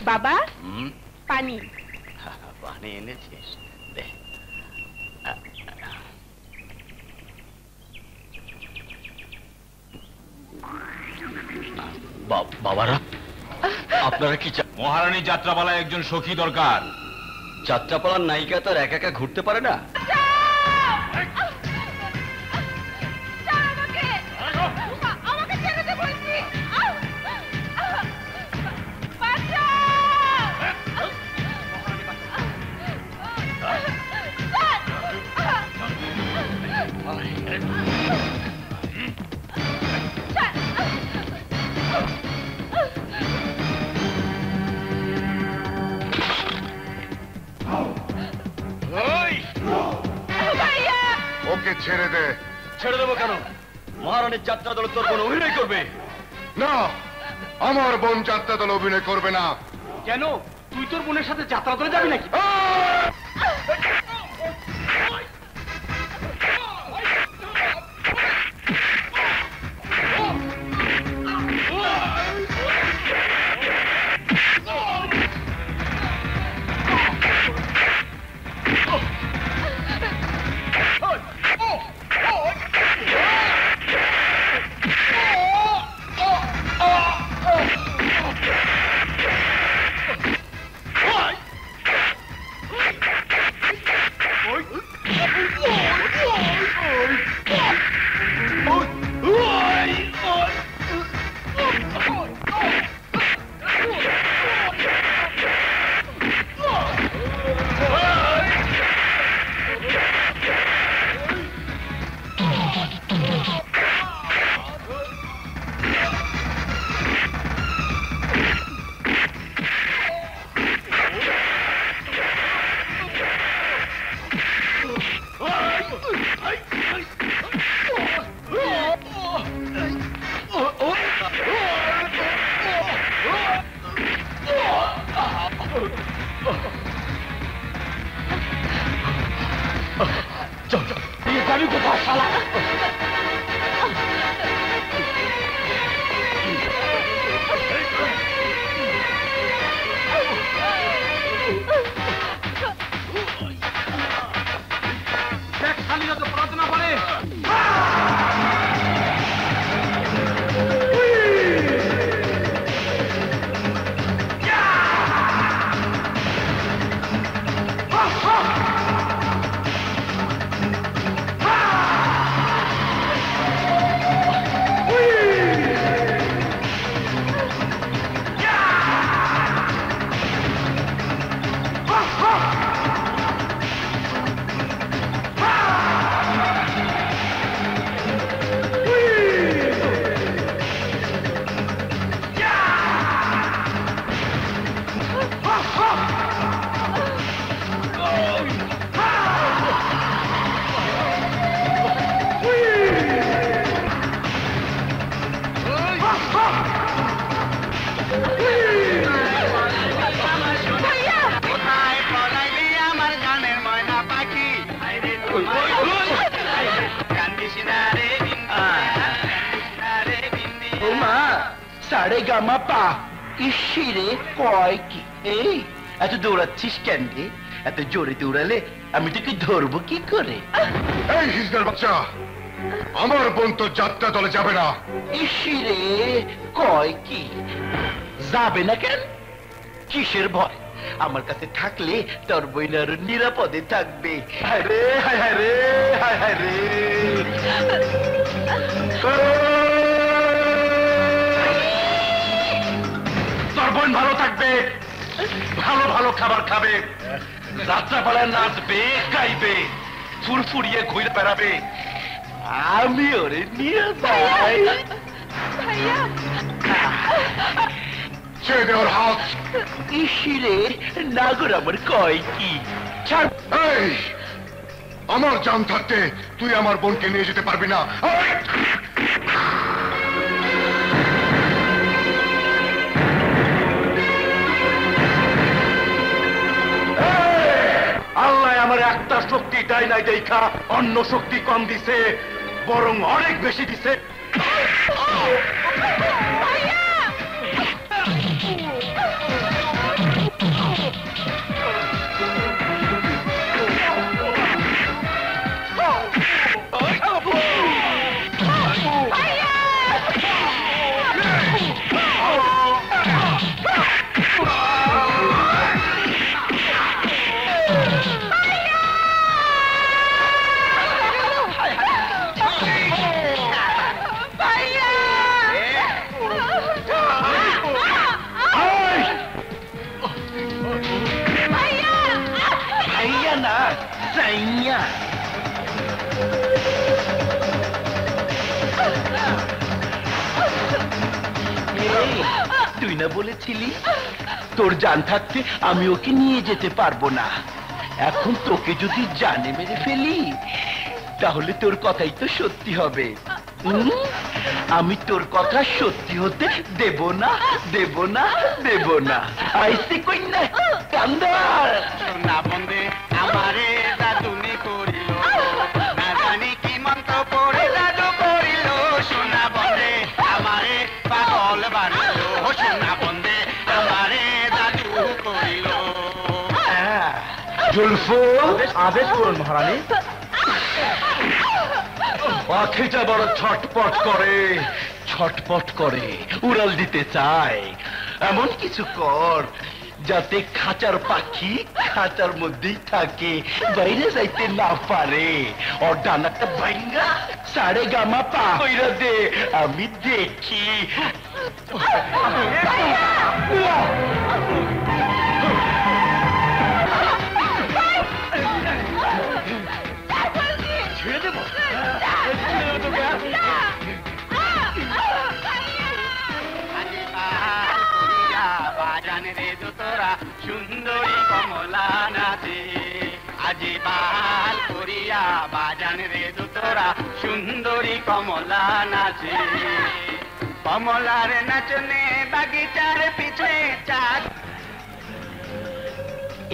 বাবা পানি পানি এনেছিস বাবারা আপনারা কি মহারানী যাত্রাপালায় একজন সখী দরকার। যাত্রাপালার নায়িকা তো আর একা একা ঘুরতে পারে না। ওকে ছেড়ে দে। ছেড়ে দেবো কেন? মহারানীর যাত্রা দল তোর বোন অভিনয় করবে না, আমার বোন যাত্রা দল অভিনয় করবে না। কেন? তুই তোর বোনের সাথে যাত্রা দলে যাবি নাকি? এত দৌড়াচ্ছিস কেন রে? এত জোরে দৌড়ালে আমি তোকে ধরবো কি করে? এই হিজড়ার বাচ্চা, আমার বোন তো যাত্রা দলে যাবে না। ইসিরে কয় কি? যাবে না কেন? কিসের ভয়? আমার কাছে থাকলে তোর বোন আরো নিরাপদে থাকবে। হায় রে হায় হায় রে হায় হায় রে। তোর বোন ভালো থাকবে, ভালো ভালো খাবার খাবে, যাত্রাপালায় নাচবে, গাইবে, ফুরফুরিয়ে ঘুরে বেড়াবে। আমি ওরে নিয়ে যাই। ছেড়ে দে ওর হাত। ইসিরে নাগর আমার কয় কি? এই, আমার জান থাকতে তুই আমার বোনকে নিয়ে যেতে পারবি না। আল্লাহ আমার একটা শক্তি দেয় নাই দেখা অন্য শক্তি কম দিছে, বরং অনেক বেশি দিছে। না চাইয়া। তুই না বলেছিলি তোর জান থাকতে আমি ওকে নিয়ে যেতে পারবো না। এখন তোকে যদি জানে মেরে ফেলি তাহলে তোর কথাই তো সত্যি হবে। আমি তোর কথা সত্যি হতে দেব না, দেব না, দেব না। আইসি কই না কান্দার সোনা বন্দে আমারে দাদুনি করিল, না জানি কি মন্ত্র পড়ে দাদু করিল। সোনা বন্দে আমারে পাগল বানিল, সোনা বন্দে আমারে দাদু করিল। জুলফু আদেশ করুন মহারানী। পাখিটা বড় ছটপট করে, ছটপট করে, উড়াল দিতে চায়। এমন কিছু কর যাতে খাঁচার পাখি খাঁচার মধ্যেই থাকে, বাইরে যাইতে না পারে। ওর ডানাটা বাইঙ্গা সাড়ে গামা পা কইরা দে, আমি দেখি। ছেড়ে দেবো বাজান রে তোরা সুন্দরী কমলা নাচে, আজি বাল করিয়া বাজান রে তোরা সুন্দরী কমলা নাচে। কমলার নাচনে বাগিচার পিছনে চাঁদ।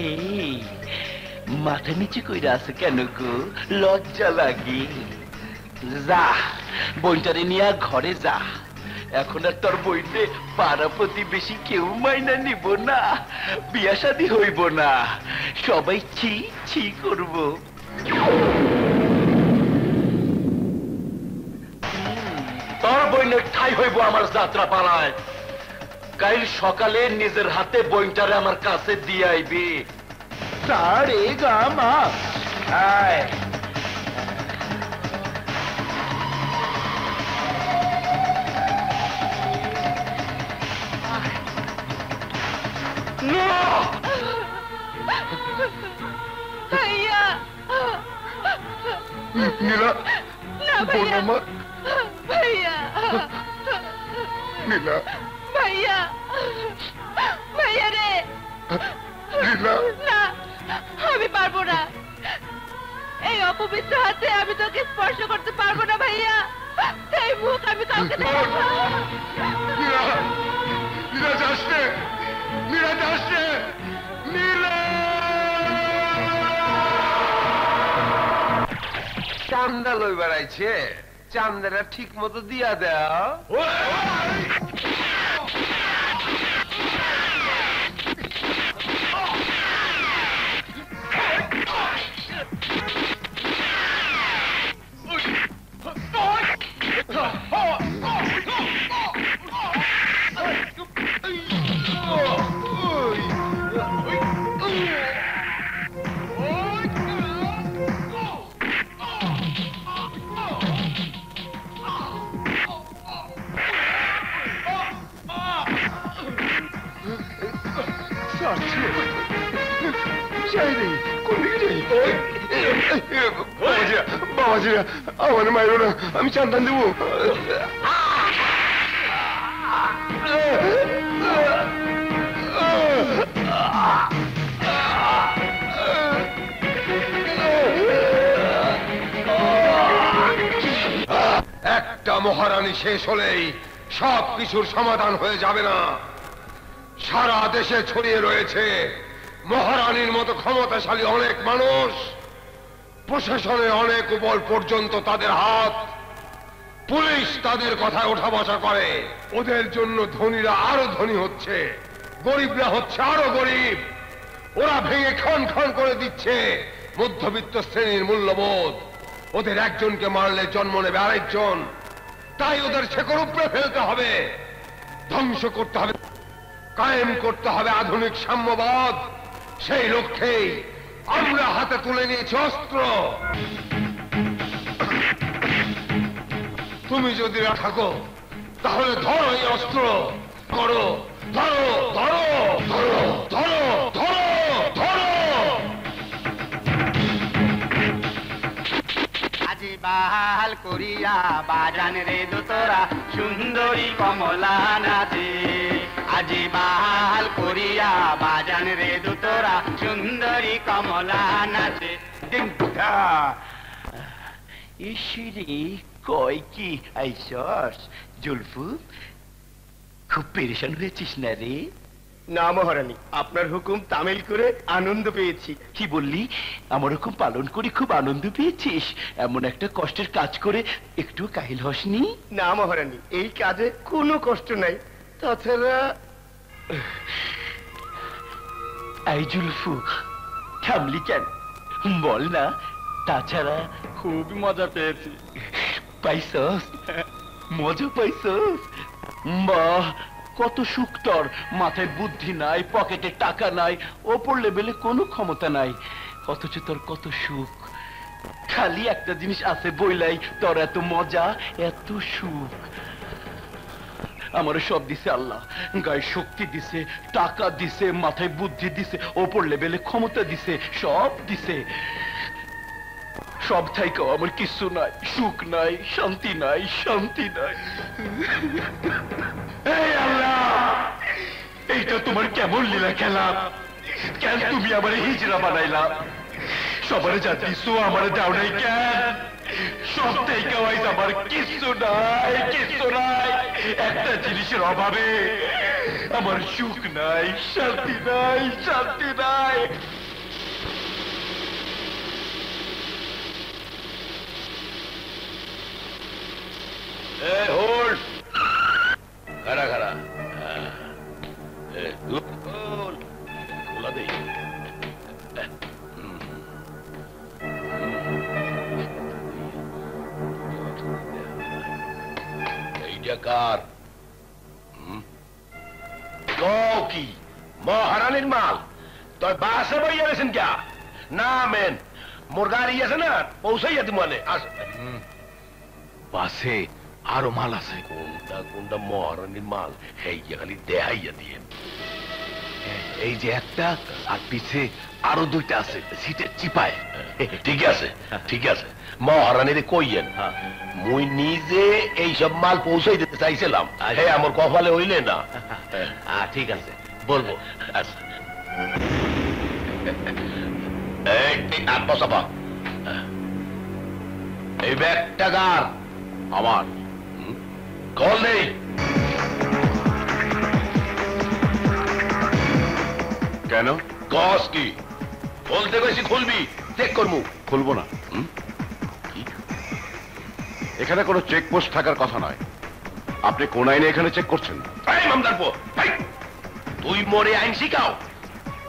এই মাথা নিচে কইরা আছে কেন গো? লজ্জা লাগে? যা বইটারে নিয়ে ঘরে যা। এখন আর তোর বইতে পাড়া প্রতিবেশী কেউ মাইনা নিব না, বিয়া শাদী হইব না, সবাই ছি ছি করব। তোর বইনের ঠাই হইব আমার যাত্রা পালায়। কাল সকালে নিজের হাতে বইটারে আমার কাছে দিয়ে আইবি। সারে গামা আয়। ভাইয়া নীলা, না বোন ভাইয়া, আমার, ভাইয়া নীলা, ভাইয়া, ভাইয়া রে, নীলা, না আমি পারবো না। এই অপবিত্র হাতে আমি তোকে স্পর্শ করতে পারবো না ভাইয়া। এই মুখ আমি কাউকে দেখাবো না। নীলা, নীলা যাস নে, নীলা যাস নে, নীলা। চান্দা লই বেড়াইছে, চান্দাটা ঠিক মতো দিয়া দেও। বাবাজিরা আমার মাইরো না, আমি চান্দান দেবো। একটা মহারানী শেষ হলেই সব কিছুর সমাধান হয়ে যাবে না। সারা দেশে ছড়িয়ে রয়েছে মহারানীর মতো ক্ষমতাশালী অনেক মানুষ, প্রশাসনে অনেক উপর পর্যন্ত তাদের হাত, পুলিশ তাদের কথায় ওঠা বসা করে। ওদের জন্য ধনীরা আরো ধনী হচ্ছে, গরিবরা হচ্ছে আরো গরিব। ওরা ভেঙে খন খন করে দিচ্ছে মধ্যবিত্ত শ্রেণীর মূল্যবোধ। ওদের একজনকে মারলে জন্ম নেবে আরেকজন, তাই ওদের শেকড় উপড়ে ফেলতে হবে, ধ্বংস করতে হবে, কায়েম করতে হবে আধুনিক সাম্যবাদ। সেই লক্ষ্যেই আমরা হাতে তুলে নিয়েছি অস্ত্র। তুমি যদি না থাকো তাহলে ধরো এই অস্ত্র, করো, ধরো, ধরো, ধরো, ধরো, ধরো, ধরো। বাহাল করিয়া বাজান রে দোতরা সুন্দরী কমলা নাচে আজি বাহাল করিয়া বাজান রে দোতরা সুন্দরী কমলা নাচে ইসিরে কয় কি আইসস জুলফু খুব পেরেশান হয়েছিস না রে? না মহারানী, আপনার হুকুম তামিল করে আনন্দ পেয়েছি। কি বললি? আমার হুকুম পালন করে খুব আনন্দ পেয়েছিস? এমন একটা কষ্টের কাজ করে একটু কাহিল হসনি? না মহারানী, এই কাজে কোনো কষ্ট নাই। তাছাড়া এই জুলফু থামলি কেন? বল না। তাছাড়া খুব মজা পেয়েছি। পাইছস? মজা পাইছস? বাহ, কত সুখ তোর! মাথায় বুদ্ধি নাই, পকেটে টাকা নাই, ওপর লেভেলে কোনো ক্ষমতা নাই, অথচ তোর কত সুখ। খালি একটা জিনিস আছে বইলাই তোর এত মজা, এত সুখ। আমার সব দিছে আল্লাহ, গায়ে শক্তি দিছে, টাকা দিছে, মাথায় বুদ্ধি দিছে, ওপর লেভেলে ক্ষমতা দিছে, সব দিছে। সব থাইকাও আমার কিছু নাই, সুখ নাই, শান্তি নাই, শান্তি নাই। এই আল্লাহ, এইটা তোমার কেমন লীলা খেলা? কেন তুমি আমার হিজড়া বানাইলা? সবার যা দিছো আমার দাও নাই কেন? সব থাইকাও আইজ আমার কিছু নাই, কিছু নাই। একটা জিনিসের অভাবে আমার সুখ নাই, শান্তি নাই, শান্তি নাই। খারা খারা খোলা দেই। এইটা কার? কি মহারানীর মাল? তোর বাসে বইয়া গেছেন কে? না মেন মোর গাড়ি আছে না, পৌঁছাইয়া দি মানে বাসে আরো মাল আছে। কোনটা কোনটা মহারানীর মাল এই খালি দেখাইয়া দিয়ে। এই যে একটা, আর পিছে আরো দুইটা আছে সিটে চিপায়। ঠিক আছে, ঠিক আছে, মহারানীর কইয়েন মুই নিজে এইসব মাল পৌঁছাই দিতে চাইছিলাম, আমার কপালে হইলে না। ঠিক আছে, বলবো। আচ্ছা এই ব্যাগটা কার? আমার। কল নেই কেন? কস কি? বলতে বেশি খুলবি, চেক করবো। খুলবো না। এখানে কোনো চেকপোস্ট থাকার কথা নয়। আপনি কোন আইনে এখানে চেক করছেন? তুই মোরে আইন শিখাও?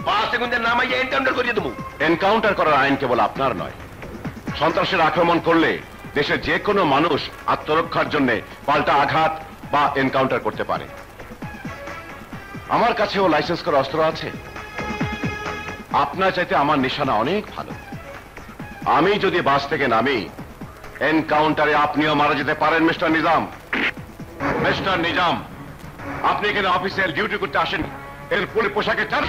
5 সেকেন্ডের নামাইয়া এনকাউন্টার করিয়ে দেবো। এনকাউন্টার করার আইন কেবল আপনার নয়। সন্ত্রাসের আক্রমণ করলে দেশের যে কোনো মানুষ আত্মরক্ষার জন্য পাল্টা আঘাত বা এনকাউন্টার করতে পারে। আমার কাছেও লাইসেন্স করা অস্ত্র আছে। আপনার চাইতে আমার নিশানা অনেক ভালো। আমি যদি বাস থেকে নামি, এনকাউন্টারে আপনিও মারা যেতে পারেন মিস্টার নিজাম। মিস্টার নিজাম, আপনি এখানে অফিসিয়াল ডিউটি করতে আসেন, এর পুরো পোশাকে চান।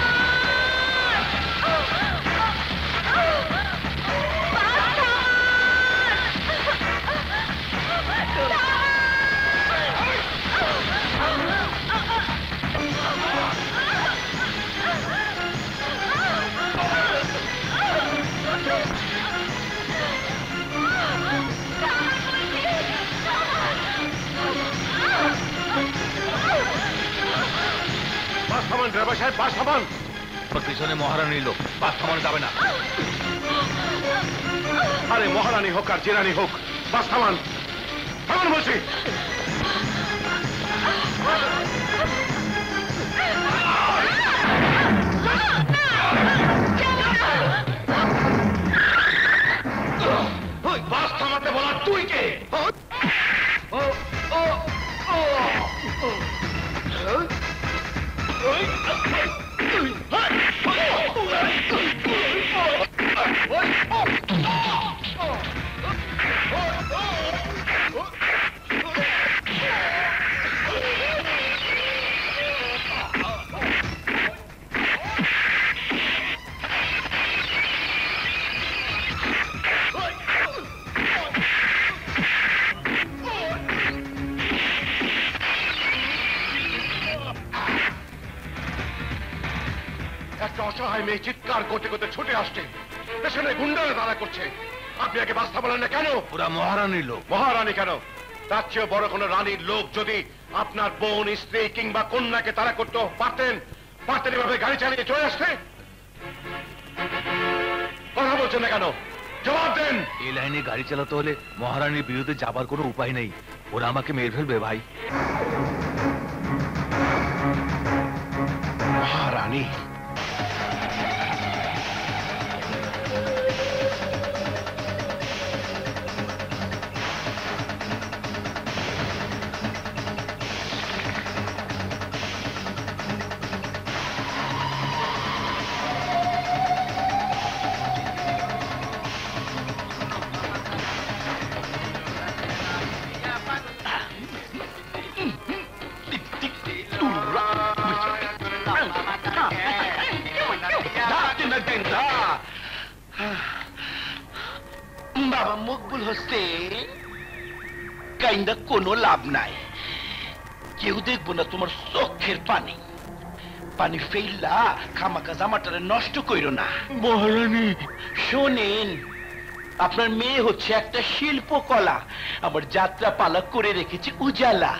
ড্রাইভার সাহেব, বাস থামান। পিছনে মহারানী লোক, বাস থামানো যাবে না। আরে মহারানী হোক আর জেরানি হোক, বাস থামান, থামান বলছি। বাস থামাতে বলা তুই কে? অসহায় মেয়ে চিৎকার করতে করতে ছুটে আসছে, পেছনে গুন্ডারা তাড়া করছে। আপনি আগে বাস্তা বলেন না কেন? ওরা মহারানীর লোক। মহারানী কেন? তার চেয়েও বড় কোনো রানীর লোক যদি আপনার বোন, স্ত্রী কিংবা কন্যাকে তাড়া করতে পারতেন এভাবে গাড়ি চালিয়ে চলে আসতে। কথা বলছেন না কেন? জবাব দেন। এই লাইনে গাড়ি চালাতে হলে মহারানীর বিরুদ্ধে যাবার কোনো উপায় নেই। ওরা আমাকে মেরে ফেলবে ভাই। মহারানী? বাবা মকবুল হোসেন, কাইন্দা কোনো লাভ নাই। কেউ দেখবো না তোমার চোখের পানি। পানি ফেললা খামাকা জামাটারে নষ্ট কইরো না। মহারানী শোনেন, আপনার মেয়ে হচ্ছে একটা শিল্পকলা। আমার যাত্রা পালা করে রেখেছে উজালা।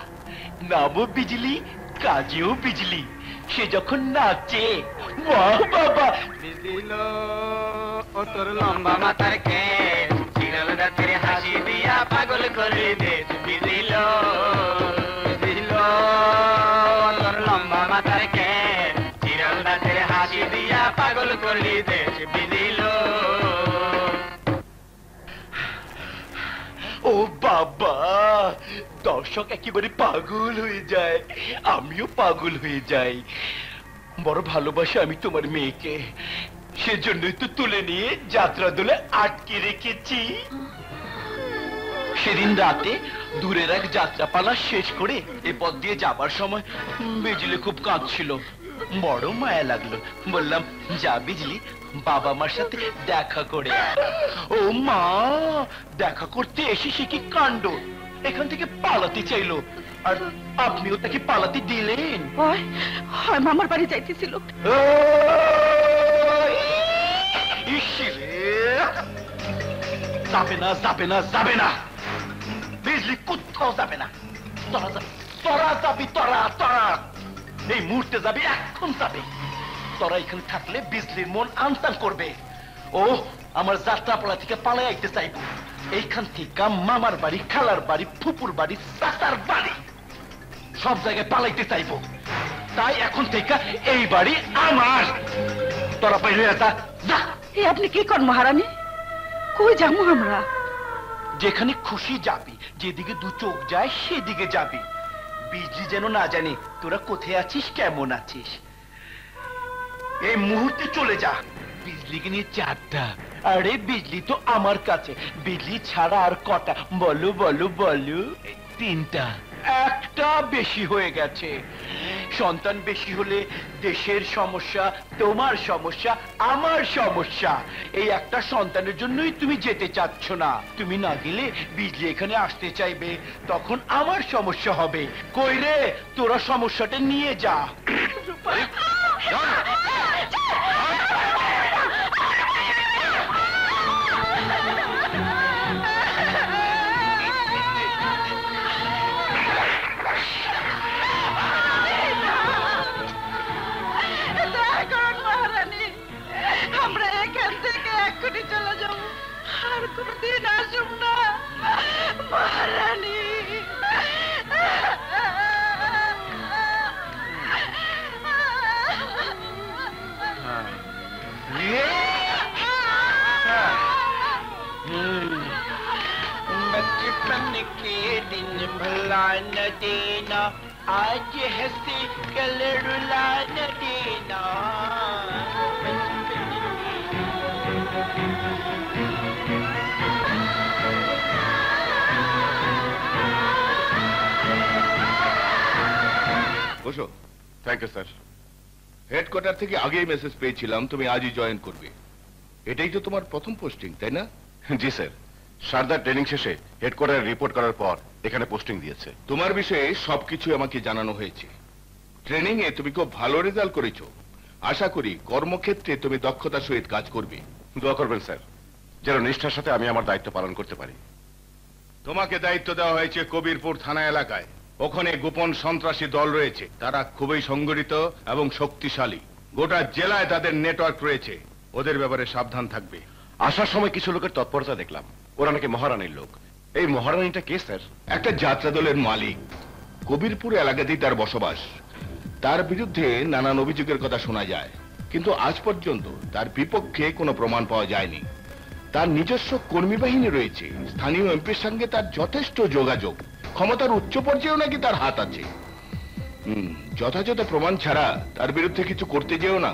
নামও বিজলি, কাজেও বিজলি। সে যখন নাচে, বাহ বাবা। দিল ও তোর লম্বা মাথার কেস, চিরাল দাঁতের হাসি দিয়া পাগল করে দে। দিল দিল তোর লম্বা মাথার কেস, চিরাল দাঁতের হাসি দিয়া পাগল করে দে। দিল ও বাবা, দর্শক একেবারে পাগল হয়ে যায়, আমিও পাগল হয়ে যাই। বড় ভালোবাসি আমি তোমার মেয়েকে, সেজন্যই তো তুলে নিয়ে যাত্রা দলে আটকে রেখেছি। সেদিন রাতে দূরের এক যাত্রাপালা শেষ করে এ পথ দিয়ে যাবার সময় বিজলি খুব কাঁদছিল। বড় মায়া লাগলো। বললাম, যা বিজলি, বাবা মার সাথে দেখা করে। ও মা, দেখা করতে এসে সে কি কাণ্ড! এখান থেকে পালাতে চাইলো, আর আপনিও তাকে পালাতে দিলেন। হয় মামার বাড়ি যাইতেছিল। যাবে না, যাবে না, যাবে না, বিজলি কোথাও যাবে না। তোরা যাবি, তোরা যাবি, তোরা তোরা এই মুহূর্তে যাবি, এখন যাবে। তোরা এখানে থাকলে বিজলির মন আনসান করবে। ও আমার যাত্রাপালা থেকে পালাই আইতে চাইবো। এইখান থেকে মামার বাড়ি, খালার বাড়ি, ফুপুর বাড়ি, চাচার বাড়ি, সব জায়গায় পালাইতে চাইবো। তাই এখন থেকে এই বাড়ি আমার। তোরা বাইরে যা, যা। আপনি কি করেন মহারানী? কই যাবো আমরা? যেখানে খুশি যাবি, যেদিকে দু চোখ যায় সেদিকে যাবি। বিজলি যেন না জানে তোরা কোথায় আছিস, কেমন আছিস। এই মুহূর্তে চলে যা। বিজলিকে নিয়ে চারটা। আরে বিজলি তো আমার কাছে। বিজলি ছাড়া আর কটা? বলো বলো বলো। তিনটা। একটা বেশি হয়ে গেছে। সন্তান বেশি হলে দেশের সমস্যা, তোমার সমস্যা, আমার সমস্যা। এই একটা সন্তানের জন্যই তুমি যেতে চাচ্ছ না। তুমি না গেলে বিজলি এখানে আসতে চাইবে, তখন আমার সমস্যা হবে। কই রে, তোরা সমস্যাটা নিয়ে যা। আমরা এখান থেকে এক্ষুনি চলে যাবো, আর কোনদিন আসুন না মহারানী। बचपन के दिन भुला न देना, आज हंसी कल रुला न देना। বসো। Thank you sir. হেডকোয়ার্টার থেকে আগেই মেসেজ পেয়েছিলাম তুমি আজই জয়েন করবে। এটাই তো তোমার প্রথম পোস্টিং, তাই না? জি স্যার। সারদা ট্রেনিং শেষে হেডকোয়ার্টারে রিপোর্ট করার পর এখানে পোস্টিং দিয়েছে। তোমার বিষয়ে সবকিছু আমাকে জানানো হয়েছে। ট্রেনিং এ তুমি খুব ভালো রেজাল্ট করেছো। আশা করি কর্মক্ষেত্রে তুমি দক্ষতার সহিত কাজ করবে। দোয়া করবেন স্যার, যেন নিষ্ঠার সাথে আমি আমার দায়িত্ব পালন করতে পারি। তোমাকে দায়িত্ব দেওয়া হয়েছে কবিরপুর থানা এলাকায়। ওখানে গোপন সন্ত্রাসী দল রয়েছে, তারা খুবই সংগঠিত এবং শক্তিশালী। গোটা জেলায় তাদের নেটওয়ার্ক রয়েছে, ওদের ব্যাপারে সাবধান থাকবে। আসার সময় কিছু লোকের তৎপরতা দেখলাম, ওরা নাকি মহারানীর লোক। এই মহারানীটা কে স্যার? একটা যাত্রা দলের মালিক, কবিরপুর এলাকাতেই তার বসবাস। তার বিরুদ্ধে নানান অভিযোগের কথা শোনা যায়, কিন্তু আজ পর্যন্ত তার বিপক্ষে কোনো প্রমাণ পাওয়া যায়নি। তার নিজস্ব কর্মী বাহিনী রয়েছে, স্থানীয় এমপির সঙ্গে তার যথেষ্ট যোগাযোগ, ক্ষমতার উচ্চ পর্যায়েও নাকি তার হাত আছে। যথাযথ প্রমাণ ছাড়া তার বিরুদ্ধে কিছু করতে যেও না।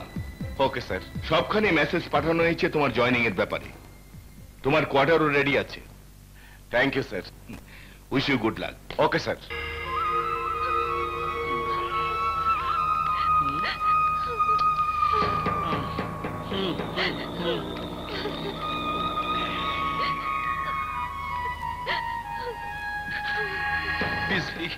Okay sir. সবখানে মেসেজ পাঠানো হয়েছে তোমার জয়েনিং এর ব্যাপারে। তোমার কোয়ার্টারও রেডি আছে। Thank you sir. Wish you good luck. Okay sir. Bijli,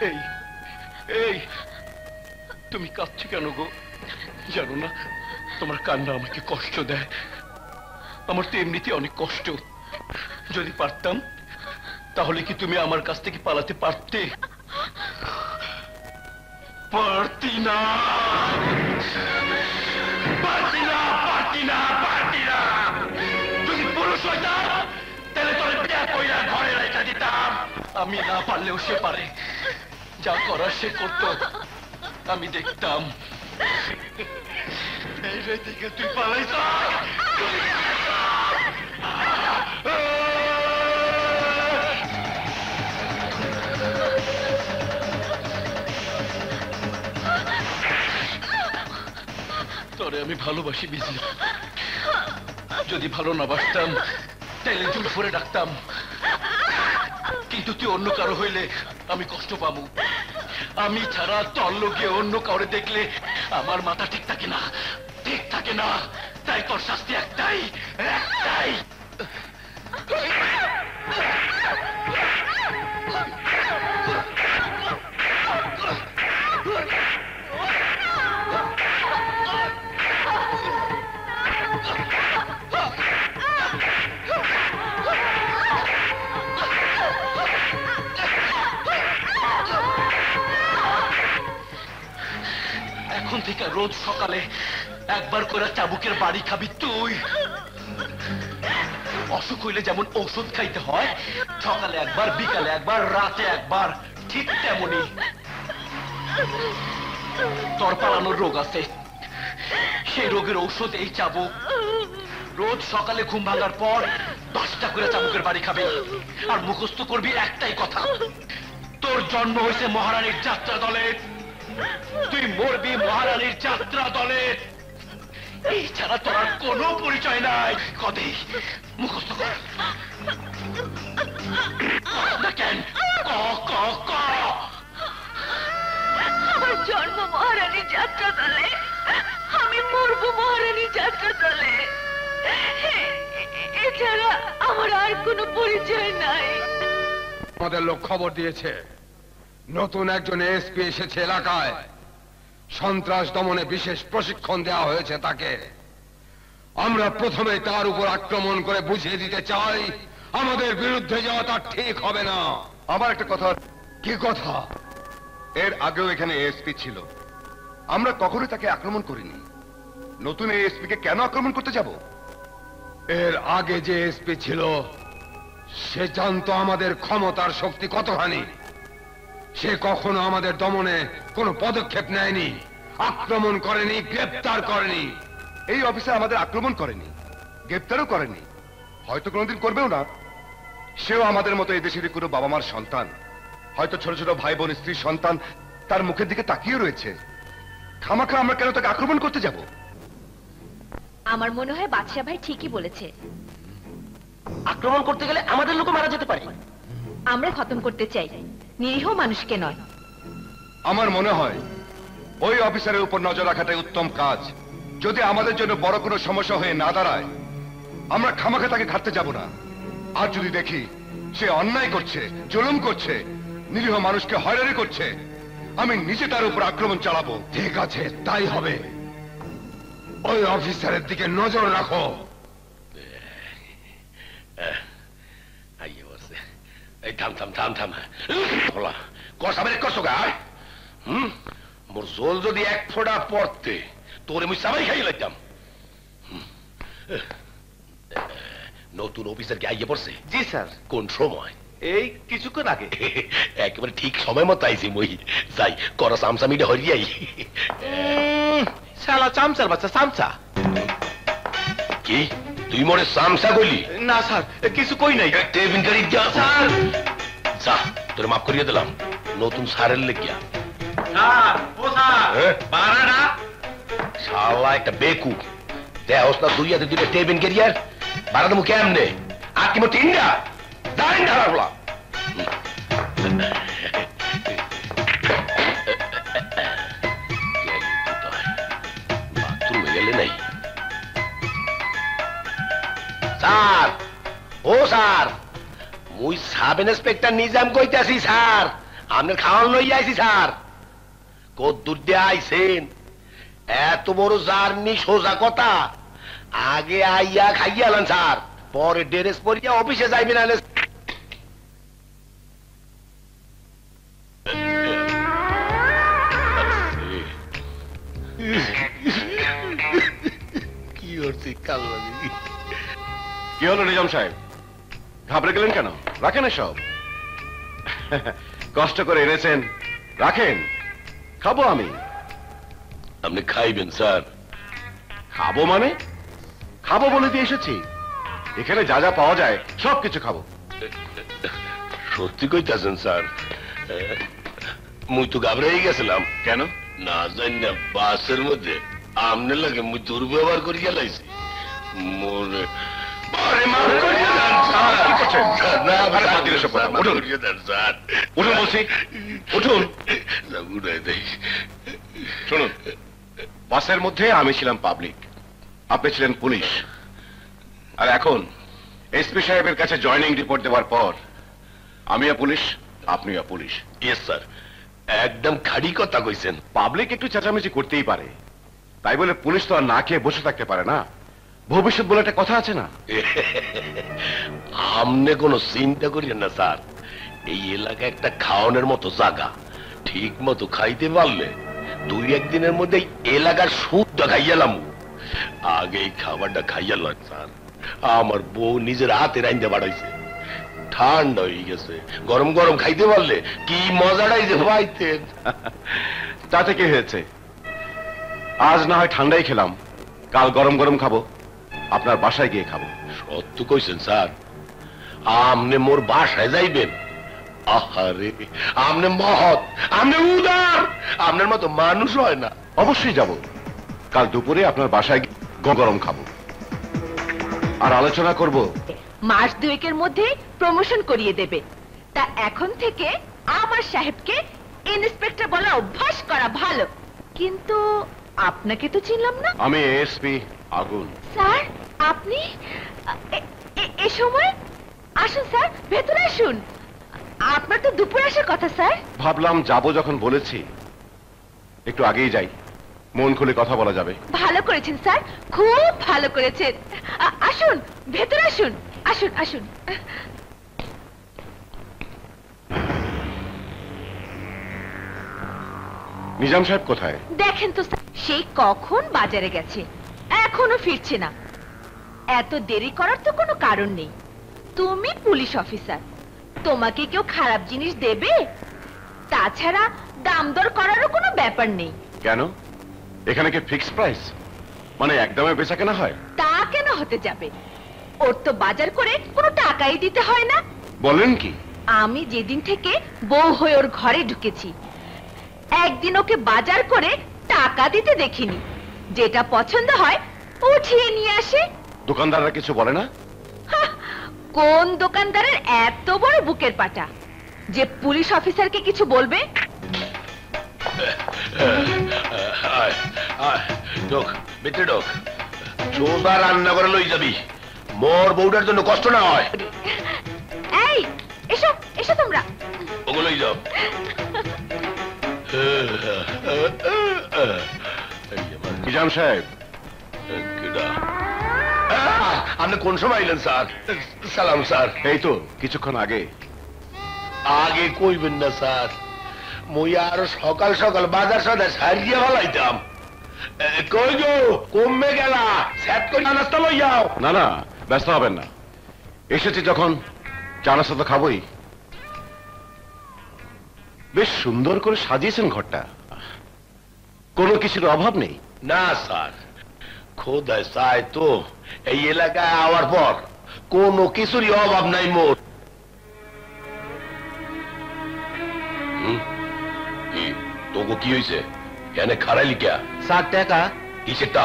এই এই তুমি কাঁদছো কেন গো? জানো না তোমার কান্না আমাকে কষ্ট দেয়। আমার তো এমনিতে অনেক কষ্ট। যদি পারতাম তাহলে কি তুমি আমার কাছ থেকে পালাতে পারতে? পারতি না, পারতি না, পারতি না, পারতি না। যদি পুরুষ হইতাম তাহলে তোর বিয়া কইরা ঘরে রেখে দিতাম। আমি না পারলেও সে পারে, যা করার সে করতো, আমি দেখতাম। এই রে দিকে তুই পালাইছ। তোরে আমি ভালোবাসি বিজলি। যদি ভালো না বাসতাম তাইলে জুলফরে ডাকতাম, কিন্তু তুই অন্য কারো হইলে আমি কষ্ট পাবো। আমি ছাড়া তোর লোকে অন্য কাউরে দেখলে আমার মাথা ঠিক থাকে না, ঠিক থাকে না। তাই তোর শাস্তি একটাই, একটাই। এখন থেকে রোজ সকালে একবার করে চাবুকের বাড়ি খাবি তুই। অসুখ হইলে যেমন ঔষধ খাইতে হয়, সকালে একবার, বিকালে একবার, রাতে একবার, ঠিক তেমনি তোর পালানোর রোগ আছে, সেই রোগের ঔষধ এই চাবুক। রোজ সকালে ঘুম ভাঙার পর 10টা করে চাবুকের বাড়ি খাবি, আর মুখস্থ করবি একটাই কথা, তোর জন্ম হয়েছে মহারানীর যাত্রা দলে, তুই মরবি মহারানীর যাত্রা দলে। এই ছাড়া তোর আর কোনো পরিচয় নাই। কদে মুখস্থ কর না কেন? ক ক ক। আমার জন্ম মহারানীর যাত্রা দলে, আমি মরবো মহারানীর যাত্রা দলে। এছাড়া আমার আর কোনো পরিচয় নাই। আমাদের লোক খবর দিয়েছে নতুন একজন এসপি এসেছে এলাকায়। সন্ত্রাস দমনে বিশেষ প্রশিক্ষণ দেওয়া হয়েছে তাকে। আমরা প্রথমে তার উপর আক্রমণ করে বুঝিয়ে দিতে চাই আমাদের বিরুদ্ধে যাওয়া তার ঠিক হবে না। আমার একটা কথা। কি কথা? এর আগেও এখানে এসপি ছিল, আমরা কখনোই তাকে আক্রমণ করিনি। নতুন এই এসপি কে কেন আক্রমণ করতে যাব? এর আগে যে এসপি ছিল সে জানতো আমাদের ক্ষমতার শক্তি কতখানি। সে কখনো আমাদের দমনে কোনো পদক্ষেপ নেয়নি, আক্রমণ করেনি, গ্রেপ্তার করেনি। এই অফিসার আমাদের আক্রমণ করেনি, গ্রেপ্তারও করেনি, হয়তো কোনোদিন করবেও না। সেও আমাদের মতো এই দেশের কোনো বাবা মার সন্তান, হয়তো ছোট ছোট ভাই বোন, স্ত্রীর সন্তান তার মুখের দিকে তাকিয়ে রয়েছে। খামাখা আমরা কেন তাকে আক্রমণ করতে যাব? আমার মনে হয় বাদশা ভাই ঠিকই বলেছে। আক্রমণ করতে গেলে আমাদের লোক মারা যেতে পারে। আমরা খতম করতে চাই, নিরীহ মানুষকে নয়। আমার মনে হয় ওই অফিসারের উপর নজর রাখাটাই উত্তম কাজ। যদি আমাদের জন্য বড় কোনো সমস্যা হয়ে না দাঁড়ায় আমরা খামাখা তাকে ঘাটতে যাব না। আর যদি দেখি সে অন্যায় করছে, জুলুম করছে, নিরীহ মানুষকে হয়রানি করছে, আমি নিজে তার উপর আক্রমণ চালাবো। ঠিক আছে, তাই হবে। ওই অফিসারের দিকে নজর রাখো। আইয়ে বসে এই থাম থাম থাম থাম বলা কসাবের কষ্ট গায় মোর জল যদি এক ফোঁটা পড়তে তোরে মুই সবাই খাইয়ে লাইতাম। নতুন অফিসার কি আইয়ে পড়ছে? জি স্যার। কোন সময়? এই কিছুক্ষণ আগে। একেবারে ঠিক সময় মতো আইছি মই। যাই করা সামসামিটা হরিয়াই। শালা চামচার বাচ্চা, চামচা। কি তুই মোরে সামসা কইলি? না স্যার, কিছু কই নাই। টেবিন গাড়ি যা স্যার, যা তোরে মাফ করিয়ে দিলাম। নতুন সারের লেগিয়া স্যার, ও স্যার, বাড়াটা শালা একটা বেকু দেহস না দুই হাতে দুইটা টেবিন ক্যারিয়ার বাড়া দেবো কেমনে? আর কি মো তিনটা দাঁড়িন ঢালা বলা বাথরুমে গেলে নাই। স্যার, ও স্যার, মুই সাব ইন্সপেক্টর নিজাম কইতাছি স্যার। আপনার খাওয়ান লইয়া আইছি স্যার। কদ্দুর দিয়ে আইছেন? এত বড় জার্নি সোজা কথা। আগে আইয়া খাইয়া আলেন স্যার, পরে ড্রেস পরিয়া অফিসে যাইবেন। আনে কি হচ্ছে কাল লাগে? কি হলো নিজাম সাহেব, ঘাবড়ে গেলেন কেন? রাখেন সব, কষ্ট করে এনেছেন, রাখেন, খাবো আমি। আপনি খাইবেন স্যার? খাবো মানে? খাবো বলে দিয়ে এসেছি। এখানে যা যা পাওয়া যায় সবকিছু খাবো। সত্যি কইতাছেন স্যার? মুই তো ঘাবড়াই গেছিলাম। কেন? না জানি না বাসের মধ্যে আমনে লাগে মুই দুর্ব্যবহার করিয়া লাইছি। মোরে বারে মাফ করিয়া দেন স্যার। কি করছেন? না আরে বাদ দিন এসব কথা। মাফ উঠুন। করিয়া দেন স্যার। উঠুন বলছি, উঠুন। উঠাই দেই। শুনুন, বাসের মধ্যে আমি ছিলাম পাবলিক, আপনি ছিলেন পুলিশ। আর এখন এসপি সাহেবের কাছে জয়েনিং রিপোর্ট দেওয়ার পর আমিও পুলিশ, আপনিও পুলিশ। ইয়েস স্যার, একদম খাড়ি কথা কইছেন। পাবলিক একটু চেঁচামেচি করতেই পারে, তাই বলে পুলিশ তো আর না খেয়ে বসে থাকতে পারে না। ভবিষ্যৎ বলে একটা কথা আছে না? আমনে কোনো চিন্তা করিয়েন না স্যার। এই এলাকা একটা খাওয়ানোর মতো জায়গা। ঠিক মতো খাইতে পারলে দুই একদিনের মধ্যে এলাকার শুদ্ধ খাইয়ালাম। আগে এই খাবারটা খাইয়ালাম স্যার। আমার বউ নিজের হাতে রাইন্দা বাড়াইছে, ঠান্ডা হয়ে গেছে। গরম গরম খাইতে পারলে কি মজাটাই যে পাইতেন। তাতে কি হয়েছে? আজ না হয় ঠান্ডাই খেলাম, কাল গরম গরম খাবো, আপনার বাসায় গিয়ে খাবো। সত্য কইছেন স্যার? আমনে মোর বাসায় যাইবেন? আহারে, আমনে মহৎ, আমনে উদার, আমনের মতো মানুষ হয় না। অবশ্যই যাব, কাল দুপুরে আপনার বাসায় গিয়ে গরম খাবো আর আলোচনা করব। মাস দুয়েকের মধ্যে প্রমোশন করিয়ে দেবে। তা এখন থেকে আমার সাহেবকে ইন্সপেক্টর বলা অভ্যাস করা ভালো। কিন্তু আপনাকে তো চিনলাম না। আমি এসপি আগুন। স্যার, আপনি এ সময়? আসুন স্যার, ভেতরে আসুন। আপনার তো দুপুরে আসার কথা স্যার। ভাবলাম যাব যখন বলেছি একটু আগেই যাই, মন খুলে কথা বলা যাবে। ভালো করেছেন স্যার, খুব ভালো করেছেন। আসুন, ভেতরে আসুন, আসুন আসুন। নিজাম সাহেব কোথায়? দেখেন তো স্যার, সেই কখন বাজারে গেছে, এখনো ফিরছে না। এত দেরি করার তো কোনো কারণ নেই। তুমি পুলিশ অফিসার, তোমাকে কেউ খারাপ জিনিস দেবে? তাছাড়া দাম দর করারও কোনো ব্যাপার নেই। কেন, এখানে কি ফিক্স প্রাইস, মানে একদমে বেচা কেনা হয়? তা কেন হতে যাবে? ওর তো বাজার করে কোনো টাকাই দিতে হয় না। বলেন কি? আমি যেদিন থেকে বউ হয়ে ওর ঘরে ঢুকেছি, একদিন ওকে বাজার করে টাকা দিতে দেখিনি। যেটা পছন্দ হয় উঠিয়ে নিয়ে আসে। দোকানদাররা কিছু বলে না? কোন দোকানদারের এত বড় বুকের পাটা যে পুলিশ অফিসারকে কিছু বলবে? ঢোক ভিতরে ঢোক। সোজা রান্না করে লই যাবি, মোর বউটার জন্য কষ্ট না হয়। এই এসো এসো তোমরা। ওগুলোই যাও। নিজাম সাহেব, আপনি কোন সময় এলেন স্যার? সালাম স্যার। এই তো কিছুক্ষণ আগে। আগে কইবেন না স্যার, মই আরো সকাল সকাল বাজার সদায় সারিয়ে ফেলাইতাম। কই গো, কমবে গেলা, সেট করে নাস্তা লই যাও। না না, ব্যস্ত হবেন না, এসেছি যখন চা নাস্তা তো খাবোই। বেশ সুন্দর করে সাজিয়েছেন ঘরটা, কোনো কিছুর অভাব নেই। না স্যার, খোদায় চাই তো এই এলাকায় আওয়ার পর কোনো কিছুরই অভাব নাই মোর। তোকে কি হয়েছে? এনে খারাইলি কে? 60 টাকা। কিসেরটা?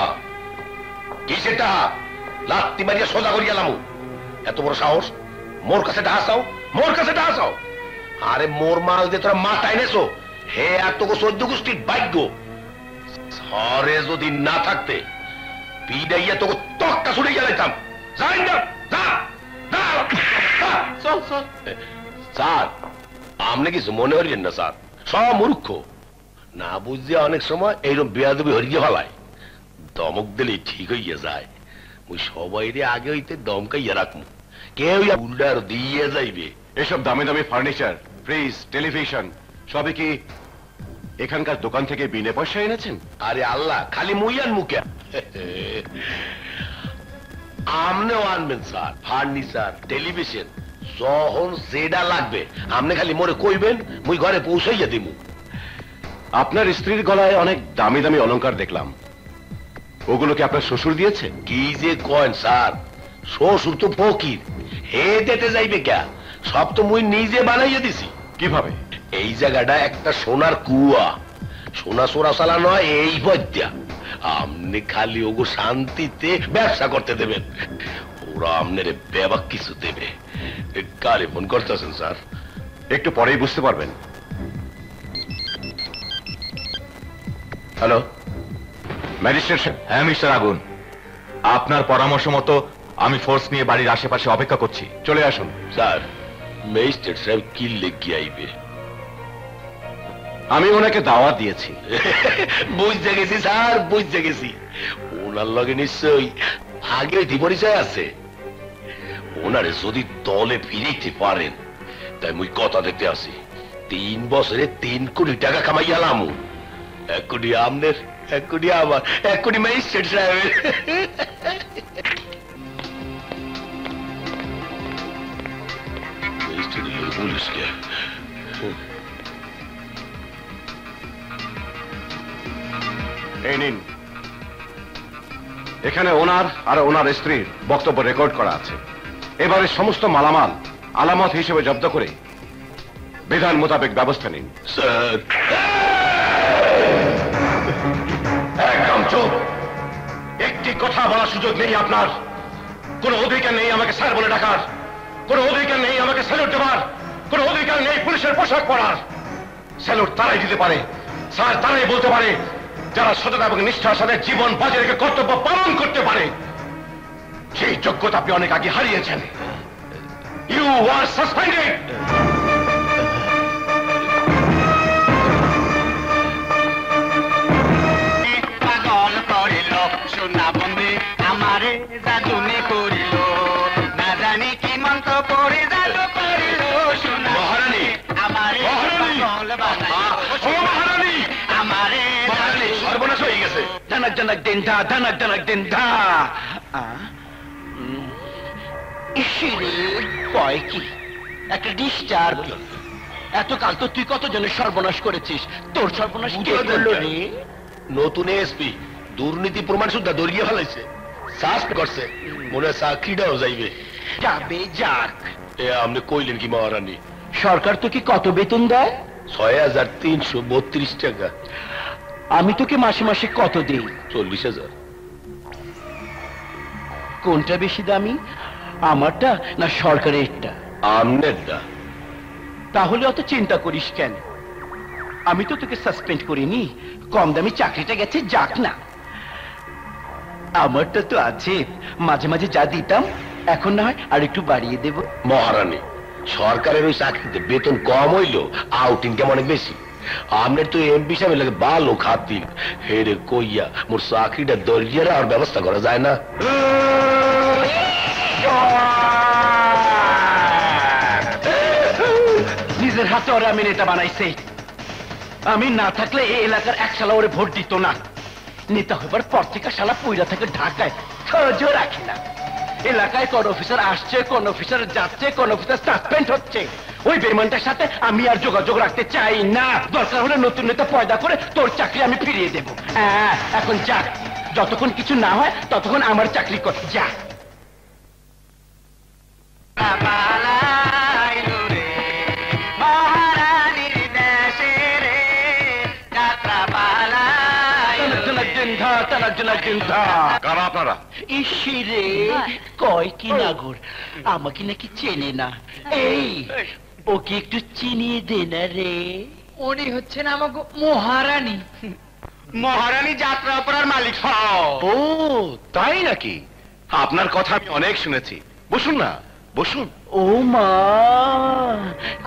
কিসেরটা? লাত্তি মারিয়া সোজা করিয়া লামু। এত বড় সাহস, মোর কাছে ঢাসাও, মোর কাছে ঢাসাও। আরে মোর মাল দিয়ে তোরা মাথায় নেছো, হে আর তোকে 14 গোষ্ঠীর ভাগ্য। ঘরে যদি না থাকতে পিডাইয়া তোকে তক্কা ছুড়ে গেলাইতাম। যাই না, যা যা, চল চল। স্যার, আপনি কিছু মনে করিয়েন না স্যার, সব মূর্খ না বুঝিয়া অনেক সময় এইরকম বেয়াদবি হরিয়ে ফেলায়। দমক দিলে ঠিক হইয়া যায়। ওই সবাই আগে হইতে দমকাইয়া রাখবো, কেউ উল্ডার দিয়ে যাইবে। এসব দামি দামি ফার্নিচার, ফ্রিজ, টেলিভিশন সবই কি এখানকার দোকান থেকে বিনা পয়সা এনেছেন? আরে আল্লাহ, খালি মুইয়ান মুখে আমনেও আনবেন স্যার, ফার্নিচার, টেলিভিশন, যখন যেটা লাগবে আপনি খালি মোরে কইবেন, মুই ঘরে পৌঁছাইয়া দিব। আপনার স্ত্রীর গলায় অনেক দামি দামি অলংকার দেখলাম, ওগুলো কি আপনার শ্বশুর দিয়েছে? কি যে কয়েন স্যার, শ্বশুর তো ফকির, হে দিতে যাইবে কে? সব তো মুই নিজে বানাইয়া দিছি। কিভাবে? এই জায়গাটা একটা সোনার কুয়া, সোনা সোনা সালা নয়, এই বদ্যা। আপনি খালি ওগো শান্তিতে ব্যবসা করতে দেবেন, ওরা আপনার ব্যাপার কিছু দেবে। কারে ফোন করতেছেন স্যার? একটু পরেই বুঝতে পারবেন। হ্যালো, ম্যাজিস্ট্রেট সাহেব। হ্যাঁ মিস্টার আগুন, আপনার পরামর্শ মতো আমি ফোর্স নিয়ে বাড়ির আশেপাশে অপেক্ষা করছি। চলে আসুন। স্যার, ম্যাজিস্ট্রেট সাহেব কি লেগে আইবে? আমি ওনাকে দাওয়াত দিয়েছি। বুঝতে গেছি স্যার, বুঝতে গেছি। ওনার লগে নিশ্চয়ই আগে পরিচয় আছে। ওনারে যদি দলে ফিরিতে পারেন, তাই মুই কথা দেখতে আসি। 3 বছরে 3 কোটি টাকা কামাইয়ালাম। 1 কোটি আমনের, 1 কোটি আমার, 1 কোটি ম্যাজিস্ট্রেট সাহেবের। ম্যাজিস্ট্রেট পুলিশ কে? এই নিন, এখানে ওনার আর ওনার স্ত্রীর বক্তব্য রেকর্ড করা আছে। এবারে সমস্ত মালামাল আলামত হিসেবে জব্দ করে বিধান মোতাবেক ব্যবস্থা নিন। স্যার, একদম চুপ। একটি কথা বলার সুযোগ নেই আপনার। কোনো অধিকার নেই আমাকে স্যার বলে ডাকার, কোনো অধিকার নেই আমাকে স্যালুট দেওয়ার, কোনো অধিকার নেই পুলিশের পোশাক পরার। স্যালুট তারাই দিতে পারে, স্যার তারাই বলতে পারে যারা সততা এবং নিষ্ঠার সাথে জীবন বাজি রেখে কর্তব্য পালন করতে পারে। সেই যোগ্যতা আপনি অনেক আগে হারিয়েছেন। You are suspended. পাগল করিল সোনা বন্ধে আমারে জাদুনি করিল, না জানি কি মন্ত্র পড়ে জাদু করিল। সোনা মহারানী, আমারে পাগল বানাইল, মহারানী, আমারে সর্বনাশ হয়ে গেছে। ধানাক ধানাক দিন ধা, ধানাক ধানাক দিন ধা। ইসিরে কয় কি একটা ডিস্টার্ব। এতকাল তো তুই কতজনের সর্বনাশ করেছিস, তোর সর্বনাশ কে করলো রে? নতুন এসপি দুর্নীতি প্রমাণ সুদ্ধা দরিয়ে ফেলাইছে, সাস্ট করছে, মনে হয় চাকরিটাও যাইবে। যাবে যাক। এ আপনি কইলেন কি মহারানী? সরকার তোকে কত বেতন দেয়? 6332 টাকা। আমি তোকে মাসে মাসে কত দিই? 40,000। কোনটা বেশি দামি, আমারটা না সরকারেরটা? আমনেরটা। তাহলে অত চিন্তা করিস কেন? আমি তো তোকে সাসপেন্ড করিনি, কম দামি চাকরিটা গেছে যাক না। আমারটা তো আছে, মাঝে মাঝে যা দিতাম এখন না হয় আর একটু বাড়িয়ে দেব। মহারানী, সরকারের ওই চাকরিতে বেতন কম হইলো আউট ইনকাম অনেক বেশি। আপনার তো এমপি সাহেব লাগে ভালো খাতির, হেরে কইয়া মোর চাকরিটা দরিয়ার আর ব্যবস্থা করা যায় না? নিজের হাতে ওরা আমি নেতা বানাইছে। আমি না থাকলে এই এলাকার এক শালা ওরে ভোট দিত না। নেতা হবার পর থেকে শালা পয়লা থেকে ঢাকায় খোঁজও রাখে না। এলাকায় কোন অফিসার আসছে, কোন অফিসার যাচ্ছে, কোন অফিসার সাসপেন্ড হচ্ছে। ওই বেইমানটার সাথে আমি আর যোগাযোগ রাখতে চাই না। দরকার হলে নতুন নেতা পয়দা করে তোর চাকরি আমি ফিরিয়ে দেব। এখন যা, যতক্ষণ কিছু না হয় ততক্ষণ আমার চাকরি কর, যা। কারা আপনারা? ইসিরে কয় কি নাগর, আমাকে নাকি চেনে না। এই ওকে একটু চিনিয়ে দে না রে। উনি হচ্ছেন আমাকে মহারানী। মহারানী যাত্রা অপরার মালিক হও। ও তাই নাকি? আপনার কথা আমি অনেক শুনেছি। বসুন না, বসুন। ও মা,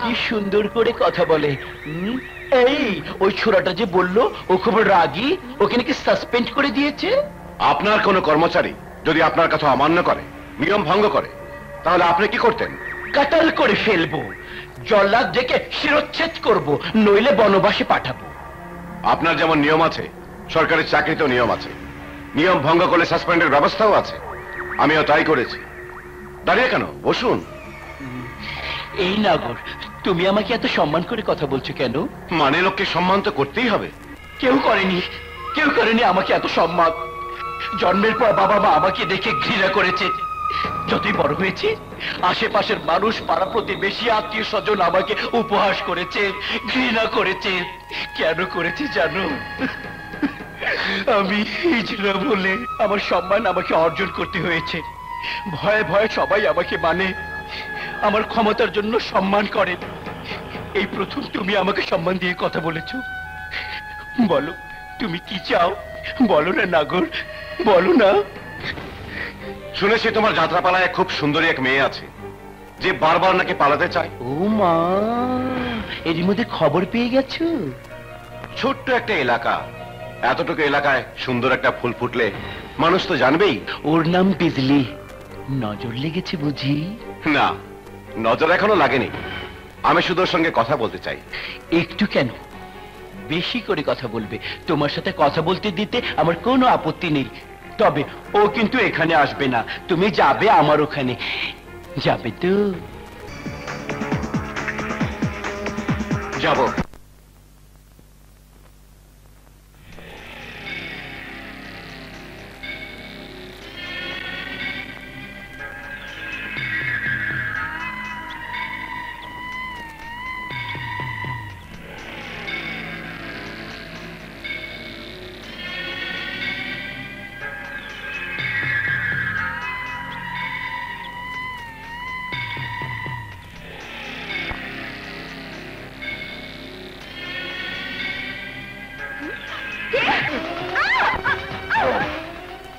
কি সুন্দর করে কথা বলে। এই ওই ছোড়াটা যে বললো ও খুব রাগী, ওকে নাকি সাসপেন্ড করে দিয়েছে। আপনার কোন কর্মচারী যদি আপনার কথা অমান্য করে, নিয়ম ভঙ্গ করে, তাহলে আপনি কি করতেন? কাটাল করে ফেলবো, জল্লাদ ডেকে শিরচ্ছেদ করব, নইলে বনবাসে পাঠাবো। আপনার যেমন নিয়ম আছে, সরকারি চাকরিতেও নিয়ম আছে। নিয়ম ভঙ্গ করলে সাসপেন্ডের ব্যবস্থাও আছে। আমিও তাই করেছি। দাঁড়িয়ে কেন, বসুন। এই নাগর, তুমি আমাকে এত সম্মান করে কথা বলছো কেন? মানে লোককে সম্মান তো করতেই হবে। কেউ করেনি, কেউ করেনি আমাকে এত সম্মান। জন্মের পর বাবা মা আমাকে দেখে ঘৃণা করেছে। যতই বড় হয়েছে, আশেপাশের মানুষ, পাড়া প্রতিবেশী, আত্মীয় স্বজন আমাকে উপহাস করেছে, ঘৃণা করেছে। কেন করেছে জানো? আমি হিজড়া বলে আমার সম্মান আমাকে অর্জন করতে হয়েছে। ভয়ে ভয়ে সবাই আমাকে মানে, আমার ক্ষমতার জন্য সম্মান করে। এই প্রথম তুমি আমাকে সম্মান দিয়ে কথা বলেছো। বলো তুমি কি চাও, বলো না নাগর, বলো না। শুনেছি তোমার যাত্রাপালায় খুব সুন্দরী এক মেয়ে আছে, যে বারবার নাকি পালাতে চায়। ও মা, এরই মধ্যে খবর পেয়ে গেছো? ছোট্ট একটা এলাকা, এতটুকু এলাকায় সুন্দর একটা ফুল ফুটলে মানুষ তো জানবেই। ওর নাম বিজলি। নজর লেগেছে বুঝি? না, নজর এখনো লাগেনি। আমি শুধু ওর সঙ্গে কথা বলতে চাই। একটু কেন, বেশি করে কথা বলবে। তোমার সাথে কথা বলতে দিতে আমার কোনো আপত্তি নেই। তবে ও কিন্তু এখানে আসবে না। তুমি যাবে আমার ওখানে, যাবে তো? যাব।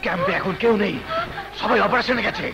ক্যাম্পে এখন কেউ নেই, সবাই অপারেশনে গেছে।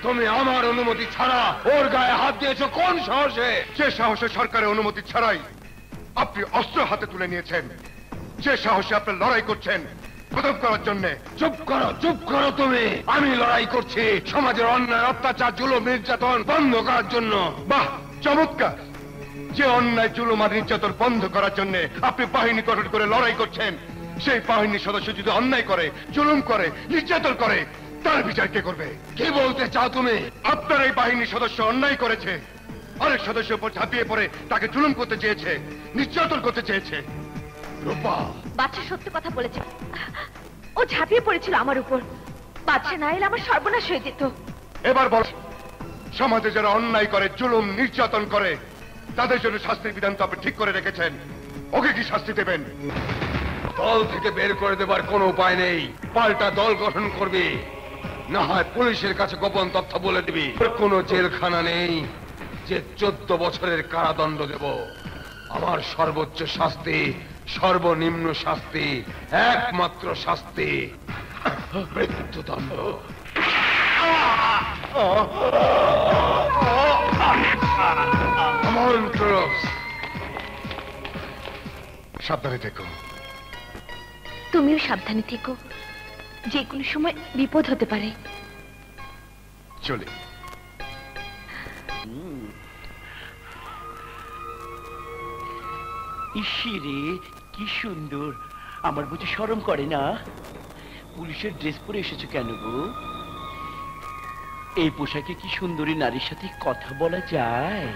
তুমি আমার অনুমতি ছাড়া ওর গায়ে হাত দিয়েছো কোন সাহসে? যে সাহসে সরকারের অনুমতি ছাড়াই আপনি অস্ত্র হাতে তুলে নিয়েছেন, যে সাহসে আপনি লড়াই করছেন প্রতিরোধ করার জন্য। চুপ করো, চুপ করো তুমি। আমি লড়াই করছি সমাজের অন্যায়, অত্যাচার, জুলুম, নির্যাতন বন্ধ করার জন্য। বাহ, চমৎকার! যে অন্যায়, জুলুম আর নির্যাতন বন্ধ করার জন্য আপনি বাহিনী গঠন করে লড়াই করছেন, সেই বাহিনীর সদস্য যদি অন্যায় করে, জুলুম করে, নির্যাতন করে, তার বিচার কে করবে? কি বলতে চাও তুমি? আপনার এই বাহিনীর সদস্য অন্যায় করেছে, আরেক সদস্যের উপর ঝাঁপিয়ে পড়ে তাকে জুলুম করতে চেয়েছে, নির্যাতন করতে চেয়েছে। রূপা, বাচ্চা সত্য কথা বলেছে। ও ঝাঁপিয়ে পড়েছিল আমার উপর। বাচ্চা না এলে আমার সর্বনাশ হয়ে যেত। এবার বল, সমাজে যারা অন্যায় করে, জুলুম নির্যাতন করে, তাদের জন্য শাস্তির বিধান তো আপনি ঠিক করে রেখেছেন। ওকে কি শাস্তি দেবেন? দল থেকে বের করে দেবার কোনো উপায় নেই, পাল্টা দল গঠন করবি, না হয় পুলিশের কাছে গোপন তথ্য বলে দিবি। কোনো জেলখানা নেই যে 14 বছরের কারাদণ্ড দেব। আমার সর্বোচ্চ শাস্তি, সর্বনিম্ন শাস্তি, একমাত্র শাস্তি মৃত্যুদণ্ড। সাবধানে থেকো। তুমিও সাবধানে থেকো, যে কোনো সময় বিপদ হতে পারে। চলে ইসিরে কি সুন্দর, আমার বুঝি শরম করে না? পুলিশের ড্রেস পরে এসেছো কেন গো? এই পোশাকে কি সুন্দরী নারীর সাথে কথা বলা যায়?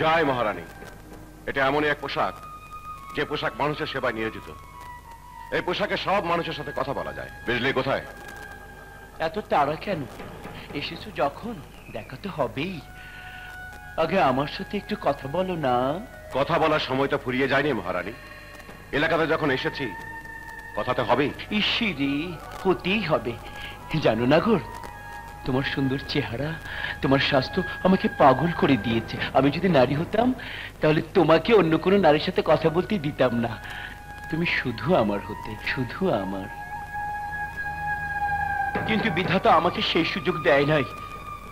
জয় মহারানী, এটা এমনই এক পোশাক যে পোশাক মানুষের সেবায় নিয়োজিত। এই পোশাকে সব মানুষের সাথে কথা বলা যায়। বিজলি কোথায়? এত তাড়া কেন? এসেছো যখন দেখা তো হবেই। আগে আমার সাথে একটু কথা বলো না। কথা বলার সময়টা ফুরিয়ে যায়নি মহারানী। এলাকাতে যখন এসেছি কথা তো হবেই। ইসিরে হতেই হবে। জানো না গো, তোমার সুন্দর চেহারা, তোমার স্বাস্থ্য আমাকে পাগল করে দিয়েছে। আমি যদি নারী হতাম তাহলে তোমাকে অন্য কোনো নারীর সাথে কথা বলতে দিতাম না। তুমি শুধু আমার হতে, শুধু আমার। কিন্তু বিধাতা আমাকে সেই সুযোগ দেয় নাই।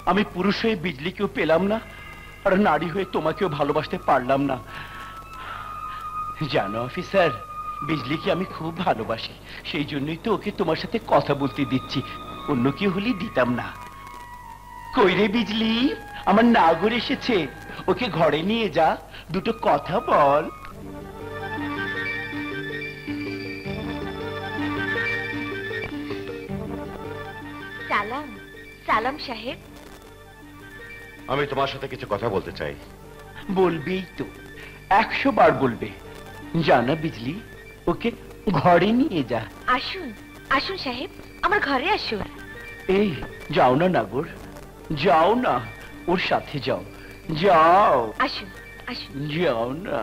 আমি পুরুষ হয়ে বিজলিকেও পেলাম না, আর নারী হয়ে তোমাকেও ভালোবাসতে পারলাম না। জানো অফিসার, বিজলিকে আমি খুব ভালোবাসি, সেই জন্যই তো ওকে তোমার সাথে কথা বলতে দিচ্ছি। অন্য কেউ হলে দিতাম না। কই রে বিজলি, আমার নাগর এসেছে, ওকে ঘরে নিয়ে যা, দুটো কথা বল। সালাম। সালাম সাহেব। আমি তোমার সাথে কিছু কথা বলতে চাই। বলবেই তো, 100 বার বলবে। জানা বিজলি, ওকে ঘরে নিয়ে যা। আসুন আসুন সাহেব, আমার ঘরে আসুন। এই যাও না নাগর, যাও না, ওর সাথে যাও, যাও। আসুন আসুন। যাও না।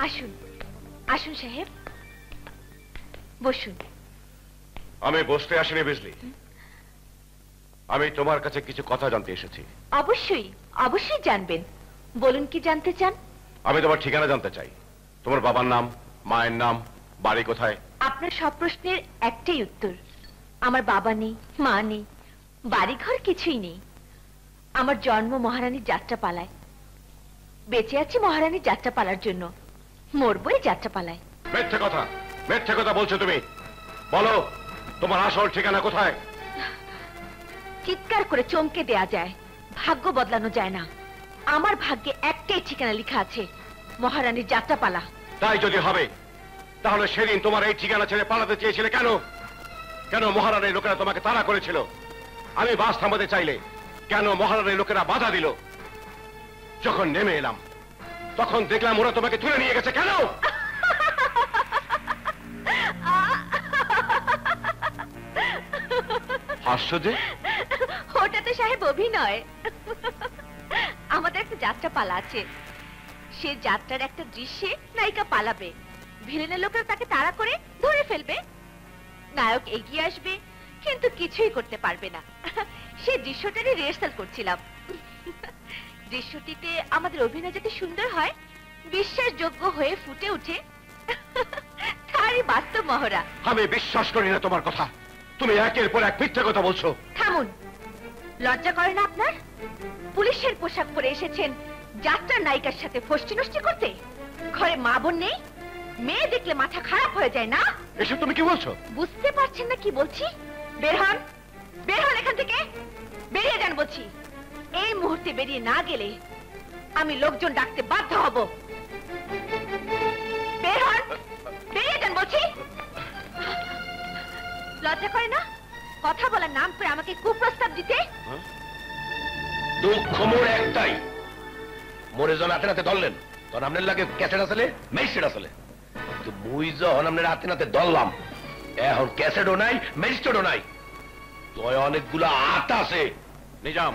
আসুন আসুন সাহেব, বসুন। আমি বসতে আসিনি বিজলি, আমি তোমার কাছে কিছু কথা জানতে এসেছি। অবশ্যই অবশ্যই জানবেন, বলুন কি জানতে চান? আমি তোমার ঠিকানা জানতে চাই। তোমার বাবার নাম, মায়ের নাম, বাড়ি কোথায়? আপনার সব প্রশ্নের একটাই উত্তর, আমার বাবা নেই, মা নেই, বাড়িঘর কিছুই নেই। আমার জন্ম মহারানীর যাত্রাপালায়, বেঁচে আছি মহারানীর যাত্রাপালার জন্য, মরবই যাত্রাপালায়। মিথ্যে কথা, মিথ্যে কথা বলছো তুমি। বলো তোমার আসল ঠিকানা কোথায়? চিৎকার করে চমকে দেয়া যায়, ভাগ্য বদলানো যায় না। আমার ভাগ্যে একটাই ঠিকানা লেখা আছে, মহারানীর যাত্রাপালা। তাই যদি হবে তাহলে সেদিন তোমার এই ঠিকানা ছেড়ে পালাতে চেয়েছিলে কেন? কেন মহারানীর লোকেরা তোমাকে তাড়া করেছিল? আমি বাস থামাতে চাইলে কেন মহারানীর লোকেরা বাধা দিল? যখন নেমে এলাম তখন দেখলাম ওরা তোমাকে তুলে নিয়ে গেছে কেন? হাস্য যে? ওটা তো সাহেব অভিনয়। আমাদের একটা যাত্রাপালা আছে, সে যাত্রার একটা দৃশ্যে নায়িকা পালাবে, ভিলেনের লোকেরা তাকে তাড়া করে ধরে ফেলবে। নায়ক এগিয়ে আসবে কিন্তু কিছুই করতে পারবে না। সেই দৃশ্যটারই রিহার্সাল করছিলাম। দৃশ্যটিতে আমাদের অভিনয় যাতে সুন্দর হয়, বিশ্বাসযোগ্য হয়ে ফুটে উঠে, তারই বাস্তব মহড়া। আমি বিশ্বাস করি না তোমার কথা। তুমি একের পর এক মিথ্যে কথা বলছো। থামুন, লজ্জা করে না আপনার? পুলিশের পোশাক পরে এসেছেন যাত্রার নায়িকার সাথে ফষ্টি নষ্টি করতে? ঘরে মা বোন নেই? মেয়ে দেখলে মাথা খারাপ হয়ে যায় না? এসব তুমি কি বলছো? বুঝতে পারছেন না কি বলছি? বের হন, বের হন এখান থেকে, বেরিয়ে যান বলছি। এই মুহূর্তে বেরিয়ে না গেলে আমি লোকজন ডাকতে বাধ্য হব। বের হন, বেরিয়ে যান বলছি। লজ্জা করে না কথা বলার নাম করে আমাকে কুপ্রস্তাব দিতে? দুঃখ মোর একটাই, মোরে যখন হাতে নাতে ধরলেন তখন আপনার লাগে ক্যাসেট আসলে মেসেট আসলে, কিন্তু মুই যখন আপনার হাতে নাতে ধরলাম এখন ক্যাসেটও নাই, ম্যাজিস্ট্রেটও নাই, তয় অনেকগুলো আট আছে। নিজাম,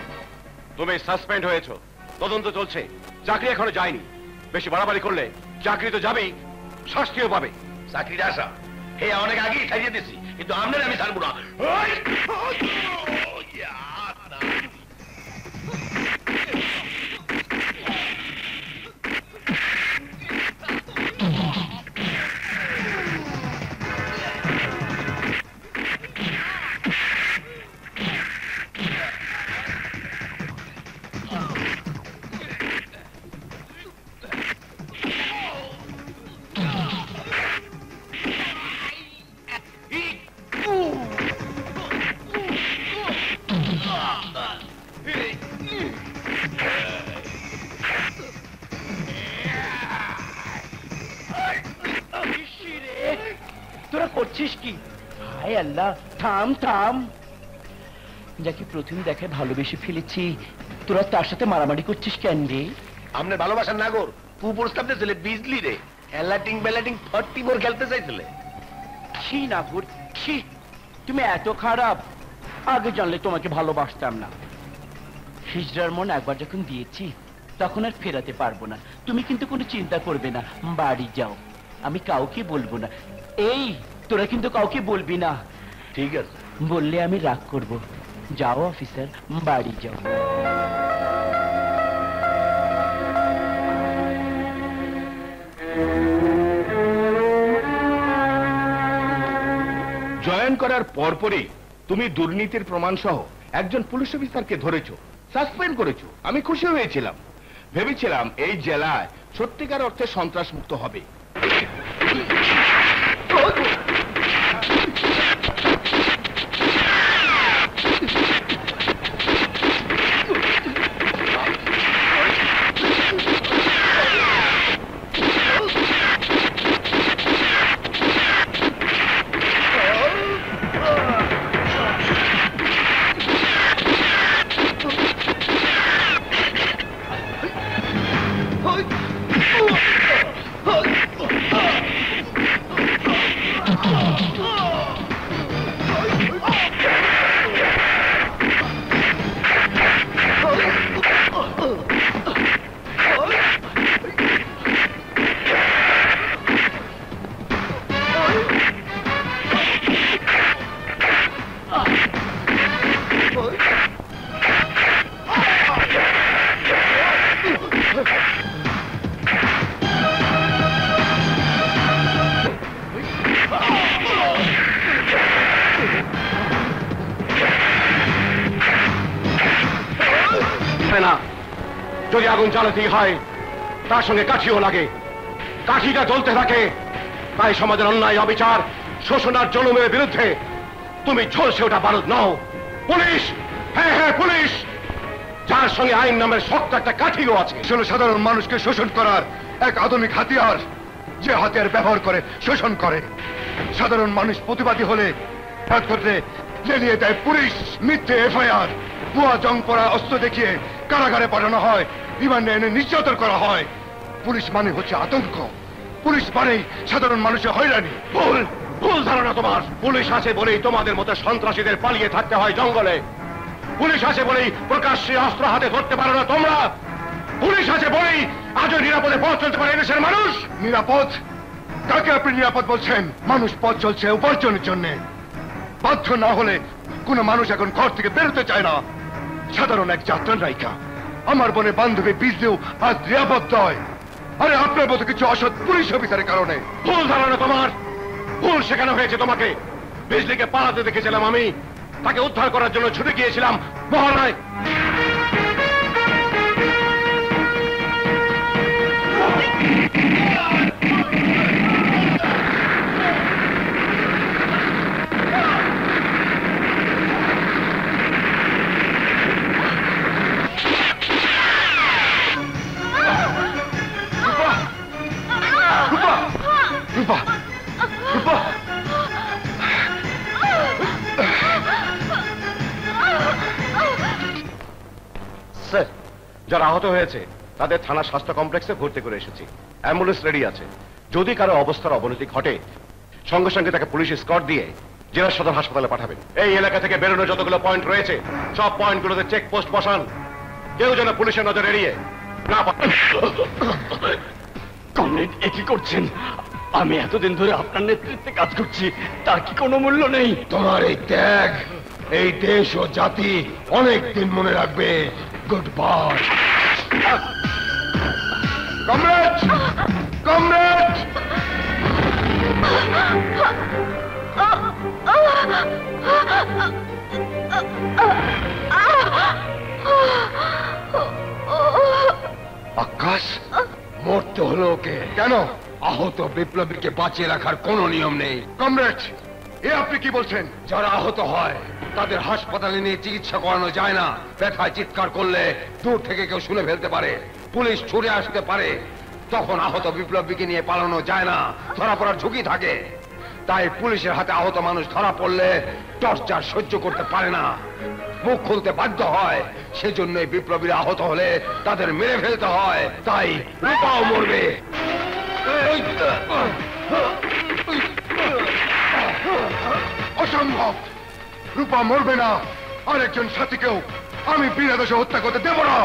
তুমি সাসপেন্ড হয়েছো, তদন্ত চলছে, চাকরি এখনো যায়নি। বেশি বাড়াবাড়ি করলে চাকরি তো যাবেই, শাস্তিও পাবে। চাকরির আশা হে অনেক আগেই ছাড়িয়ে দিছি, কিন্তু আপনার আমি ছাড়বো না। ওই! তোরা করছিস কি? হায় আল্লাহ, থাম থাম। যাকে প্রথম দেখে ভালোবেসে ফেলেছি, তোরা তার সাথে মারামারি করছিস কেন রে? আপনার ভালোবাসার নাগর কুপ্রস্তাব দিয়েছিলে বিজলি রে, এলাটিং বেলাটিং 44 খেলতে চাইছিলে। ছি নাগর, ছি, তুমি এত খারাপ। আগে জানলে তোমাকে ভালোবাসতাম না। হিজড়ার মন একবার যখন দিয়েছি, তখন আর ফেরাতে পারবো না। তুমি কিন্তু কোনো চিন্তা করবে না, বাড়ি যাও, আমি কাউকে বলবো না। এই, তোরা কিন্তু কাউকে বলবি না। ঠিক আছে, বললে আমি রাগ করব। যাও অফিসার, বাড়ি যাও। জয়েন করার পরপরই তুমি দুর্নীতির প্রমাণ সহ একজন পুলিশ অফিসারকে ধরেছো, সাসপেন্ড করেছো। আমি খুশি হয়েছিলাম, ভেবেছিলাম এই জেলায় সত্যিকার অর্থে সন্ত্রাস মুক্ত হবে। না, যদি আগুন জ্বালাতেই হয় তার সঙ্গে কাঠিও লাগে, কাঠিটা জ্বলতে থাকে। তাই সমাজের অন্যায়, অবিচার, শোষণ আর জুলুমের বিরুদ্ধে তুমি ঝলসে ওঠা বারুদ নও। পুলিশ, হ্যাঁ হ্যাঁ পুলিশ, যার সঙ্গে আইন নামের শক্ত একটা কাঠিও আছে। আসলে সাধারণ মানুষকে শোষণ করার এক আধুনিক হাতিয়ার, যে হাতিয়ার ব্যবহার করে শোষণ করে। সাধারণ মানুষ প্রতিবাদী হলে এক করতে লেলিয়ে দেয় পুলিশ। মিথ্যে এফআইআর, ভুয়া জং পড়া অস্ত্র দেখিয়ে কারাগারে পাঠানো হয়, রিমান্ডে এনে নির্যাতন করা হয়। পুলিশ মানে হচ্ছে আতঙ্ক, পুলিশ মানেই সাধারণ মানুষের হয়রানি। ভুল, ভুল ধারণা তোমার। পুলিশ আছে বলেই তোমাদের মতো সন্ত্রাসীদের পালিয়ে থাকতে হয় জঙ্গলে। পুলিশ আছে বলেই প্রকাশ্যে অস্ত্র হাতে ধরতে পারো না তোমরা। পুলিশ আছে বলেই আজও নিরাপদে পথ চলতে পারে দেশের মানুষ। নিরাপদ? কাকে আপনি নিরাপদ বলছেন? মানুষ পথ চলছে উপার্জনের জন্য। বাধ্য না হলে কোন মানুষ এখন ঘর থেকে বেরোতে চায় না। সাধারণ এক যাত্রার নায়িকা আমার বোনে বান্ধবী বিজলিও আজ নিরাপদ নয়। আরে আপনার মতো কিছু অসৎ পুলিশ অফিসারের কারণে। ভুল ধারণা তোমার, ভুল শেখানো হয়েছে তোমাকে। বিজলিকে পালাতে দেখেছিলাম আমি, তাকে উদ্ধার করার জন্য ছুটে গিয়েছিলাম মহারায়। রূপা, রূপা, স্যার, যারা আহত হয়েছে তাদের থানা স্বাস্থ্য কমপ্লেক্সে ভর্তি করে এসেছি। অ্যাম্বুলেন্স রেডি আছে। যদি কারো অবস্থার অবনতি ঘটে সঙ্গে সঙ্গে তাকে পুলিশ স্কট দিয়ে জেলা সদর হাসপাতালে পাঠাবেন। এই এলাকা থেকে বেরোনোর যতগুলো পয়েন্ট রয়েছে সব পয়েন্টগুলোতে চেকপোস্ট বসান, কেউ যেন পুলিশের নজর এড়িয়ে না পায়। কমরেড, এ কি করছেন? আমি এতদিন ধরে আপনার নেতৃত্বে কাজ করছি, তার কি কোনো মূল্য নেই? তোমার এই ত্যাগ এই দেশ ও জাতি অনেক দিন মনে রাখবে। Good bye. কমরেড, কমরেড, আকাশ মরতে হলো ওকে। কেন? আহত বিপ্লবীকে বাঁচিয়ে রাখার কোনো নিয়ম নেই। কমরেড, এ আপনি কি বলছেন? যারা আহত হয় তাদের হাসপাতালে নিয়ে চিকিৎসা করানো যায় না। ব্যথায় চিৎকার করলে দূর থেকে কেউ শুনে ফেলতে পারে, পুলিশ ছুটে আসতে পারে, তখন আহত বিপ্লবীকে নিয়ে পালানো যায় না, ধরা পড়ার ঝুঁকি থাকে। তাই পুলিশের হাতে আহত মানুষ ধরা পড়লে টর্চার সহ্য করতে পারে না, মুখ খুলতে বাধ্য হয়। সেজন্য বিপ্লবীরা আহত হলে তাদের মেরে ফেলতে হয়। তাই রূপাও মরবে। অসম্ভব, রূপা মরবে না। আরেকজন সাথীকেও আমি বিনা দোষে হত্যা করতে দেব না।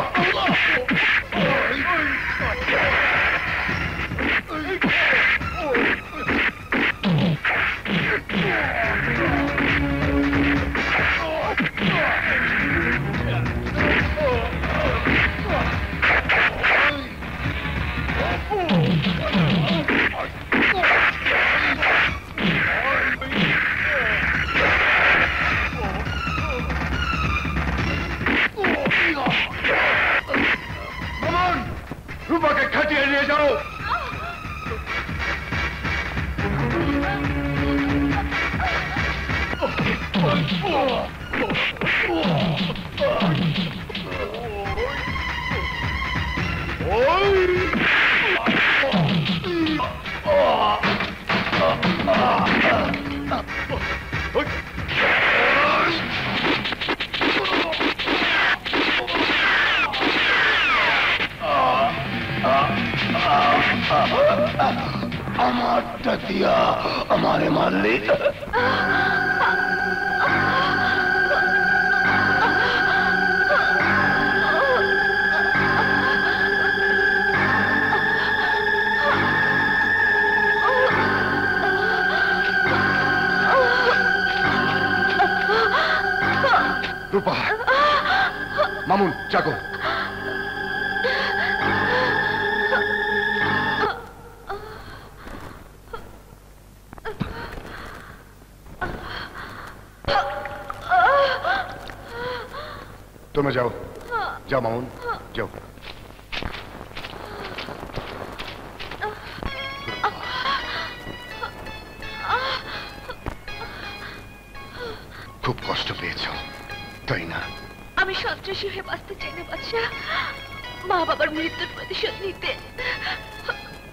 রূপাকে খাটিয়ে নিয়ে যাও। আমার দিয়া আমারে মারলে রূপা, মামুন জাগো। তোমরা যাও, যাও মামুন, যাও। খুব কষ্ট পেয়েছ, তাই না? আমি সন্ত্রাসী হয়ে বাঁচতে চাই না বাদশা। মা বাবার মৃত্যুর প্রতিশোধ নিতে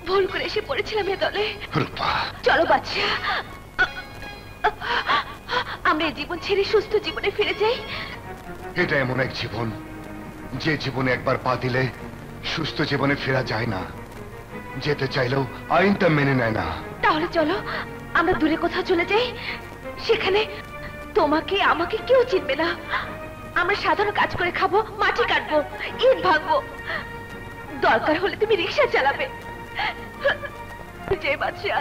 ভুল করে এসে পড়েছিলাম এ দলে। রূপা, চলো বাদশা, আমরা এই জীবন ছেড়ে সুস্থ জীবনে ফিরে যাই। এটা এমন এক জীবন যে জীবনে একবার পা দিলে সুস্থ জীবনে ফেরা যায় না। যেতে চাইলেও আইনটা মেনে নেয় না। তাহলে চলো আমরা দূরে কোথাও চলে যাই, সেখানে তোমাকে আমাকে কেউ চিনবে না। আমরা সাধারণ কাজ করে খাবো, মাটি কাটবো, ইট ভাঙবো, দরকার হলে তুমি রিক্সা চালাবে। যে বাদশা,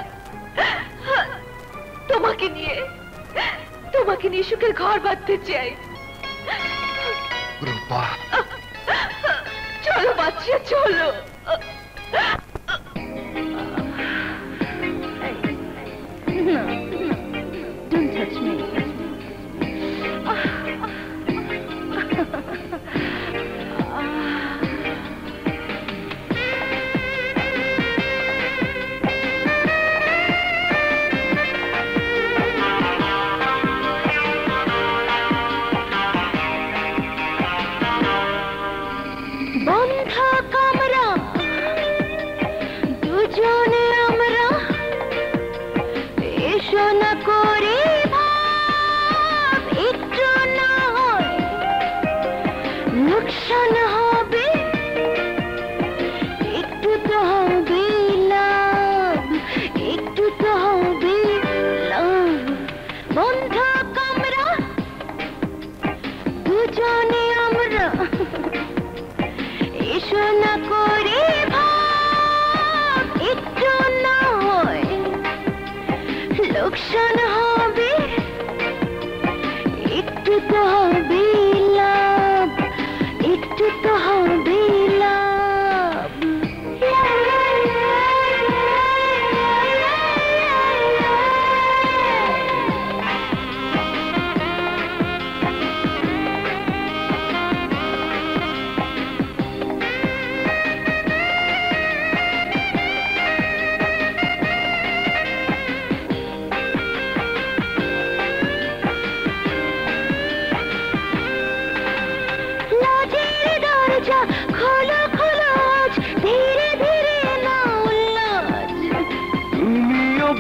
তোমাকে নিয়ে সুখের ঘর বাঁধতে চাই। রূপা, চলো বাদশা, চলো। Don't touch me. বন্ধ কামরা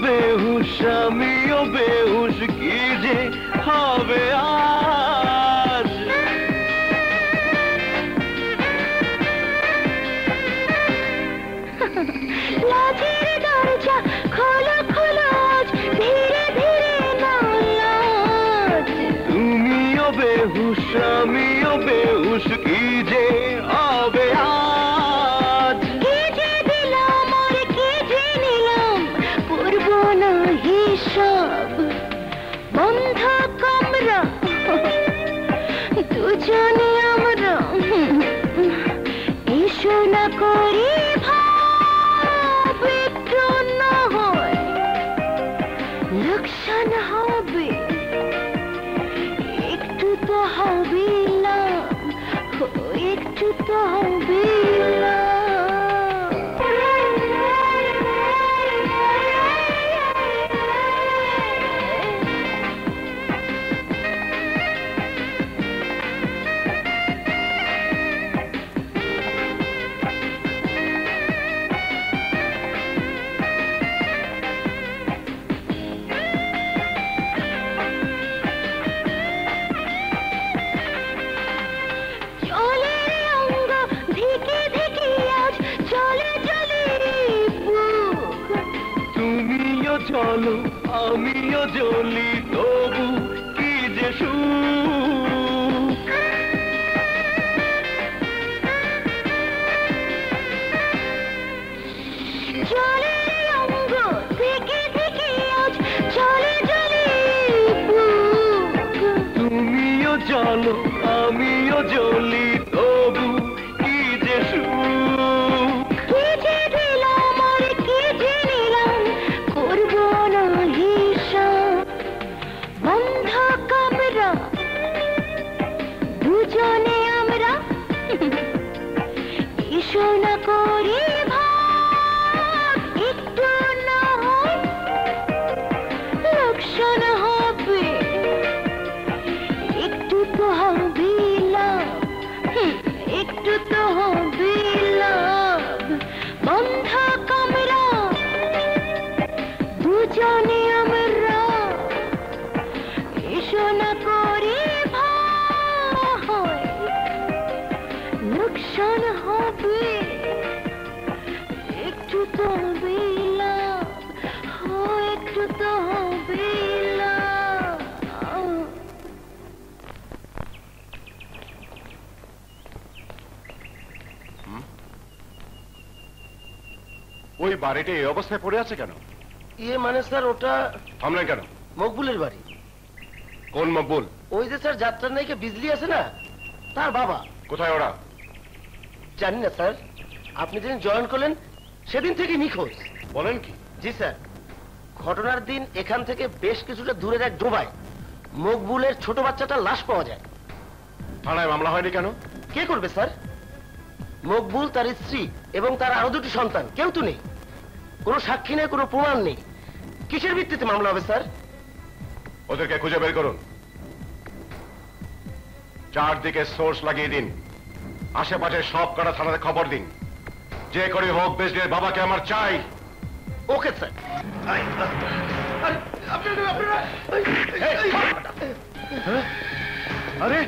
বেহুশ আমিও বেহুশ কি যে হবে আজ লাজের দরজা খোলো খোলো আজ ধীরে ধীরে নাও লাজ তুমিও বেহুশ আমিও বেহুশ কি যে হবে আজ কে যে দিলাম আর কে যে নিলাম করব না হিসাব বন্ধ কামরা দুজনে আমরা এসো না করি ভাব একটু না হয় লোকসান হবে একটু তো হবে লাভ একটু তো হবে চলে অঙ্গ ধিকে ধিকে আজ চলে চলে বুক তুমিও চলো আমিও জ্বলি তবু কি যে সুখ চলে অঙ্গ ধিকে ধিকে আজ চলে চলে বুক তুমিও চলো আমিও জ্বলি তবু কি যে সুখ কে যে দিলাম আর কে যে নিলাম করব না হিসাব বন্ধ কামরা দুজনে আমরা এসো না করি ভাব একটু না হয় লোকসান হবে একটু তো হবে লাভ একটু তো হবে লাভ বন্ধ কামরা দুজনে আমরা এসো না করে ভাই লোকসান হবে একটু তো হবে লাভ একটু তো হবে লাভ ওই বাড়িটা এই অবস্থায় পড়ে আছে কেন? ইয়ে মানে স্যার ওটা থামলেন কেন? মকবুলের বাড়ি। কোন মকবুল? ওই যে স্যার যাত্রার নায়িকা বিজলি আছে না, তার বাবা। কোথায় ওরা? জানি না স্যার, আপনি যেদিন জয়েন করলেন সেদিন থেকে নিখোঁজ। বলেন কি? জি স্যার, ঘটনার দিন এখান থেকে বেশ কিছুটা দূরের এক ডোবায় মকবুলের ছোট বাচ্চাটার লাশ পাওয়া যায়। থানায় মামলা হয়নি কেন? কে করবে স্যার? মকবুল, তার স্ত্রী এবং তার আরো দুটি সন্তান, কেউ তো নেই। কোনো সাক্ষী নেই, কোনো প্রমাণ নেই, কিসের ভিত্তিতে মামলা হবে স্যার? ওদেরকে খুঁজে বের করুন, চারদিকে সোর্স লাগিয়ে দিন, আশেপাশে সব কটা থানাতে খবর দিন, যে করে হোক বেজলির বাবাকে আমার চাই। Okay sir. আরে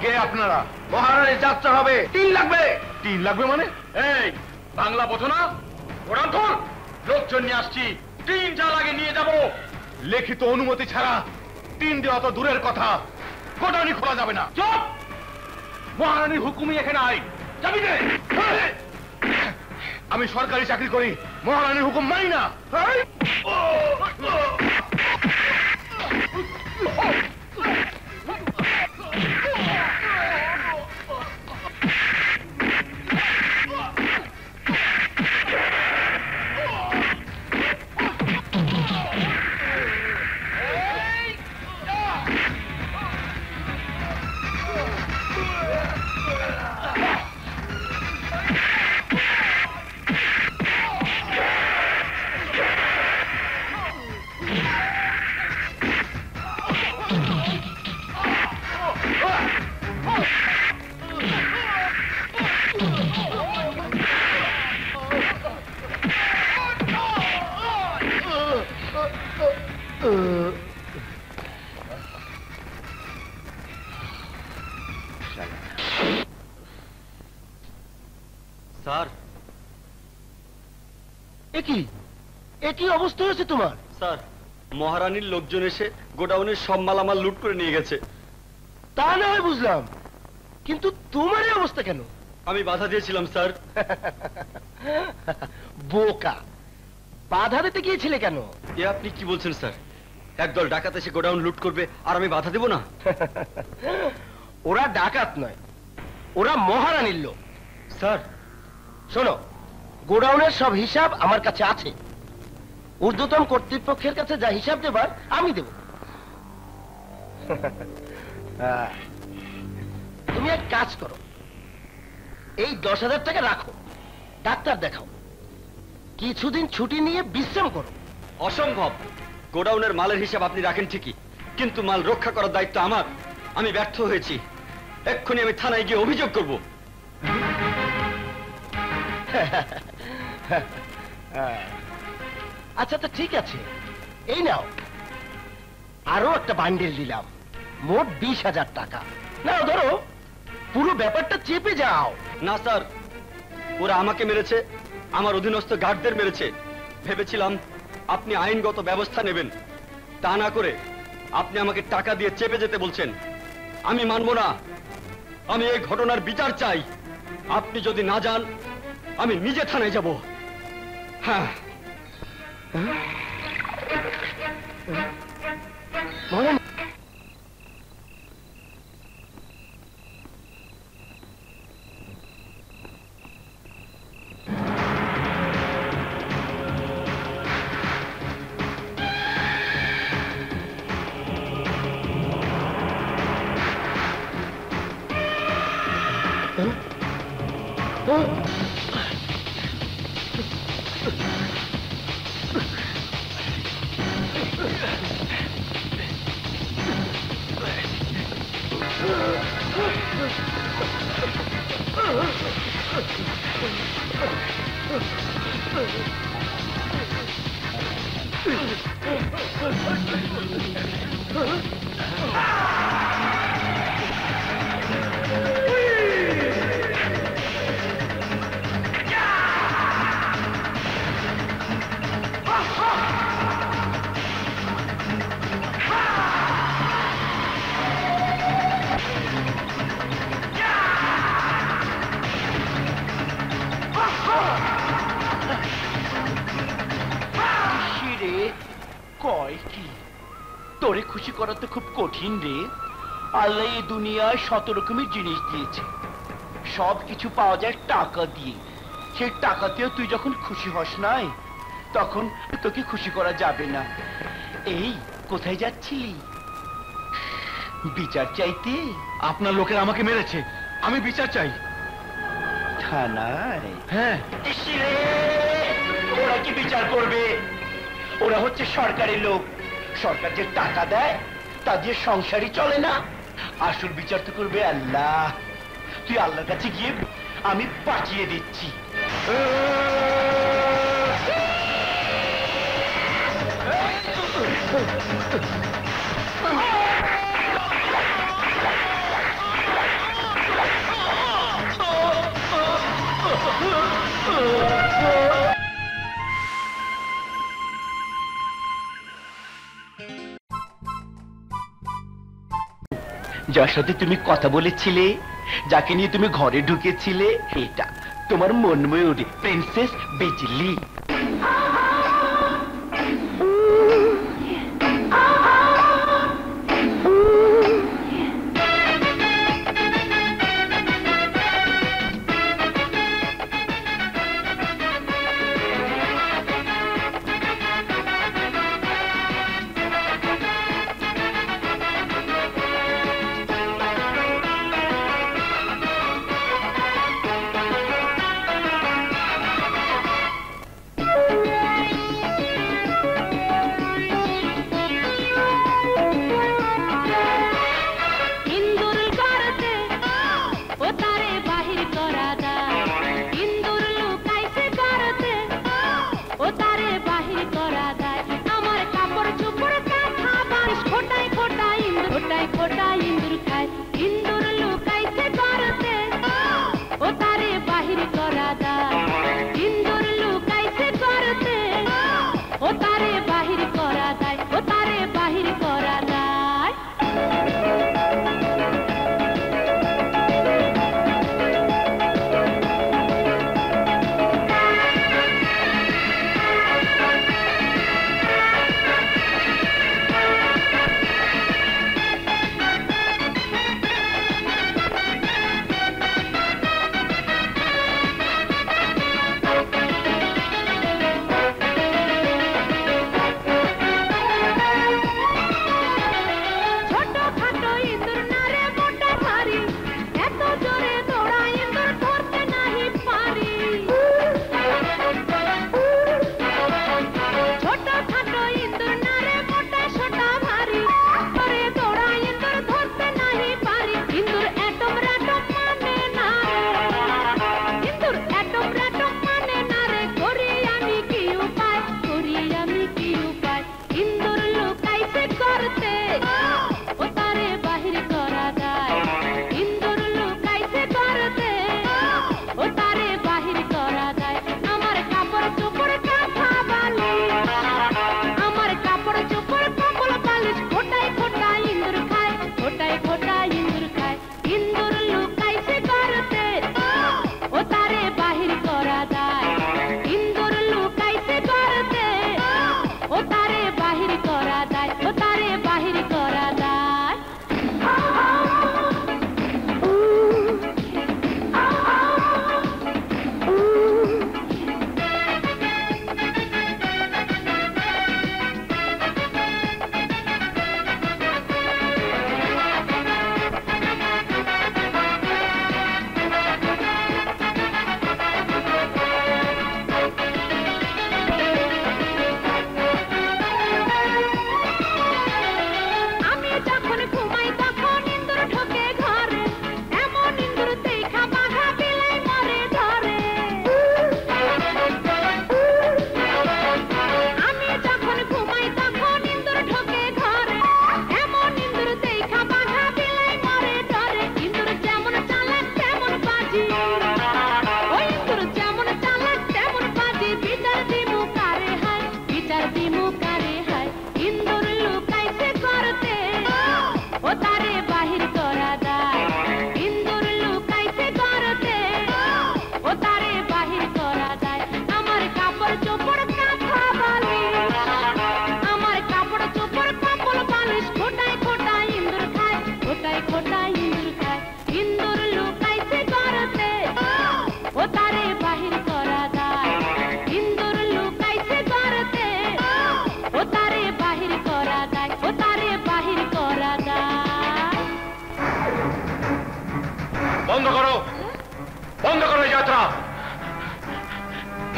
কে আপনারা? মহারানীর যাত্রা হবে, টিন লাগবে। টিন লাগবে মানে? এই বাংলা বোঝো না? ওরা ধর লোকজন নিয়ে আসছি, টিন যা লাগে নিয়ে যাব। লিখিত অনুমতি ছাড়া টিন দেওয়া তো দূরের কথা, গোডাউনি খোলা যাবে না। চুপ! মহারানীর হুকুমই এখানে আইন, যাবি রে? আমি সরকারি চাকরি করি, মহারানীর হুকুম মানি না। স্যার, একই অবস্থা হয়েছে তোমার? স্যার, মহারানীর লোকজন এসে গোডাউনের সব মালামাল লুট করে নিয়ে গেছে। তা না হয় বুঝলাম, কিন্তু তোমার এই অবস্থা কেন? আমি বাধা দিয়েছিলাম স্যার। বোকা, বাধা দিতে গিয়েছিলে কেন? এ আপনি কি বলছেন স্যার? একদল ডাকাত এসে গোডাউন লুট করবে আর আমি বাধা দেব না? ওরা ডাকাত নয়, ওরা মহারানীর লোক। স্যার শোনো, গোডাউনের সব হিসাব আমার কাছে আছে। ঊর্ধ্বতন কর্তৃপক্ষের কাছে যা হিসাব দেবার আমি দেব। তুমি এক কাজ করো, এই 10,000 টাকা রাখো, ডাক্তার দেখাও, কিছুদিন ছুটি নিয়ে বিশ্রাম করো। অসম্ভব। গোডাউনের মালের হিসাব আপনি রাখেন ঠিকই, কিন্তু মাল রক্ষা করার দায়িত্ব আমার। আমি ব্যর্থ হয়েছি, এক্ষুনি আমি থানায় গিয়ে অভিযোগ করব। আচ্ছা, তো ঠিক আছে, এই নাও, আরো একটা বান্ডেল দিলাম, মোট 20,000 টাকা। নাও ধরো, পুরো ব্যাপারটা চেপে যাও। না স্যার, ওরা আমাকে মেরেছে, আমার অধীনস্থ গার্ডদের মেরেছে। ভেবেছিলাম আপনি আইনগত ব্যবস্থা নেবেন, তা না করে আপনি আমাকে টাকা দিয়ে চেপে যেতে বলছেন। আমি মানব না, আমি এই ঘটনার বিচার চাই। আপনি যদি না যান, আমি নিজে থানায় যাব। হ্যাঁ, তোরে খুশি করা তো খুব কঠিন রে। আল্লাহ এই দুনিয়ায় 100 রকমের জিনিস দিয়েছে, সব কিছু পাওয়া যায় টাকা দিয়ে। সেই টাকাতেও তুই যখন খুশি হস নাই, তখন তোকে খুশি করা যাবে না। এই কোথায় যাচ্ছিলি? বিচার চাইতে? আপনার লোকের আমাকে মেরেছে, আমি বিচার চাই। থানায়? হ্যাঁ। ওরা কি বিচার করবে? ওরা হচ্ছে সরকারি লোক, সরকার যে টাকা দেয় তা দিয়ে সংসারই চলে না। আসল বিচার তো করবে আল্লাহ। তুই আল্লাহর কাছে গিয়ে আমি পাঠিয়ে দিচ্ছি। যার সাথে তুমি কথা বলেছিলে, যাকে নিয়ে তুমি ঘরে ঢুকেছিলে, এটা তোমার মনময়ূরী প্রিন্সেস বিজলি।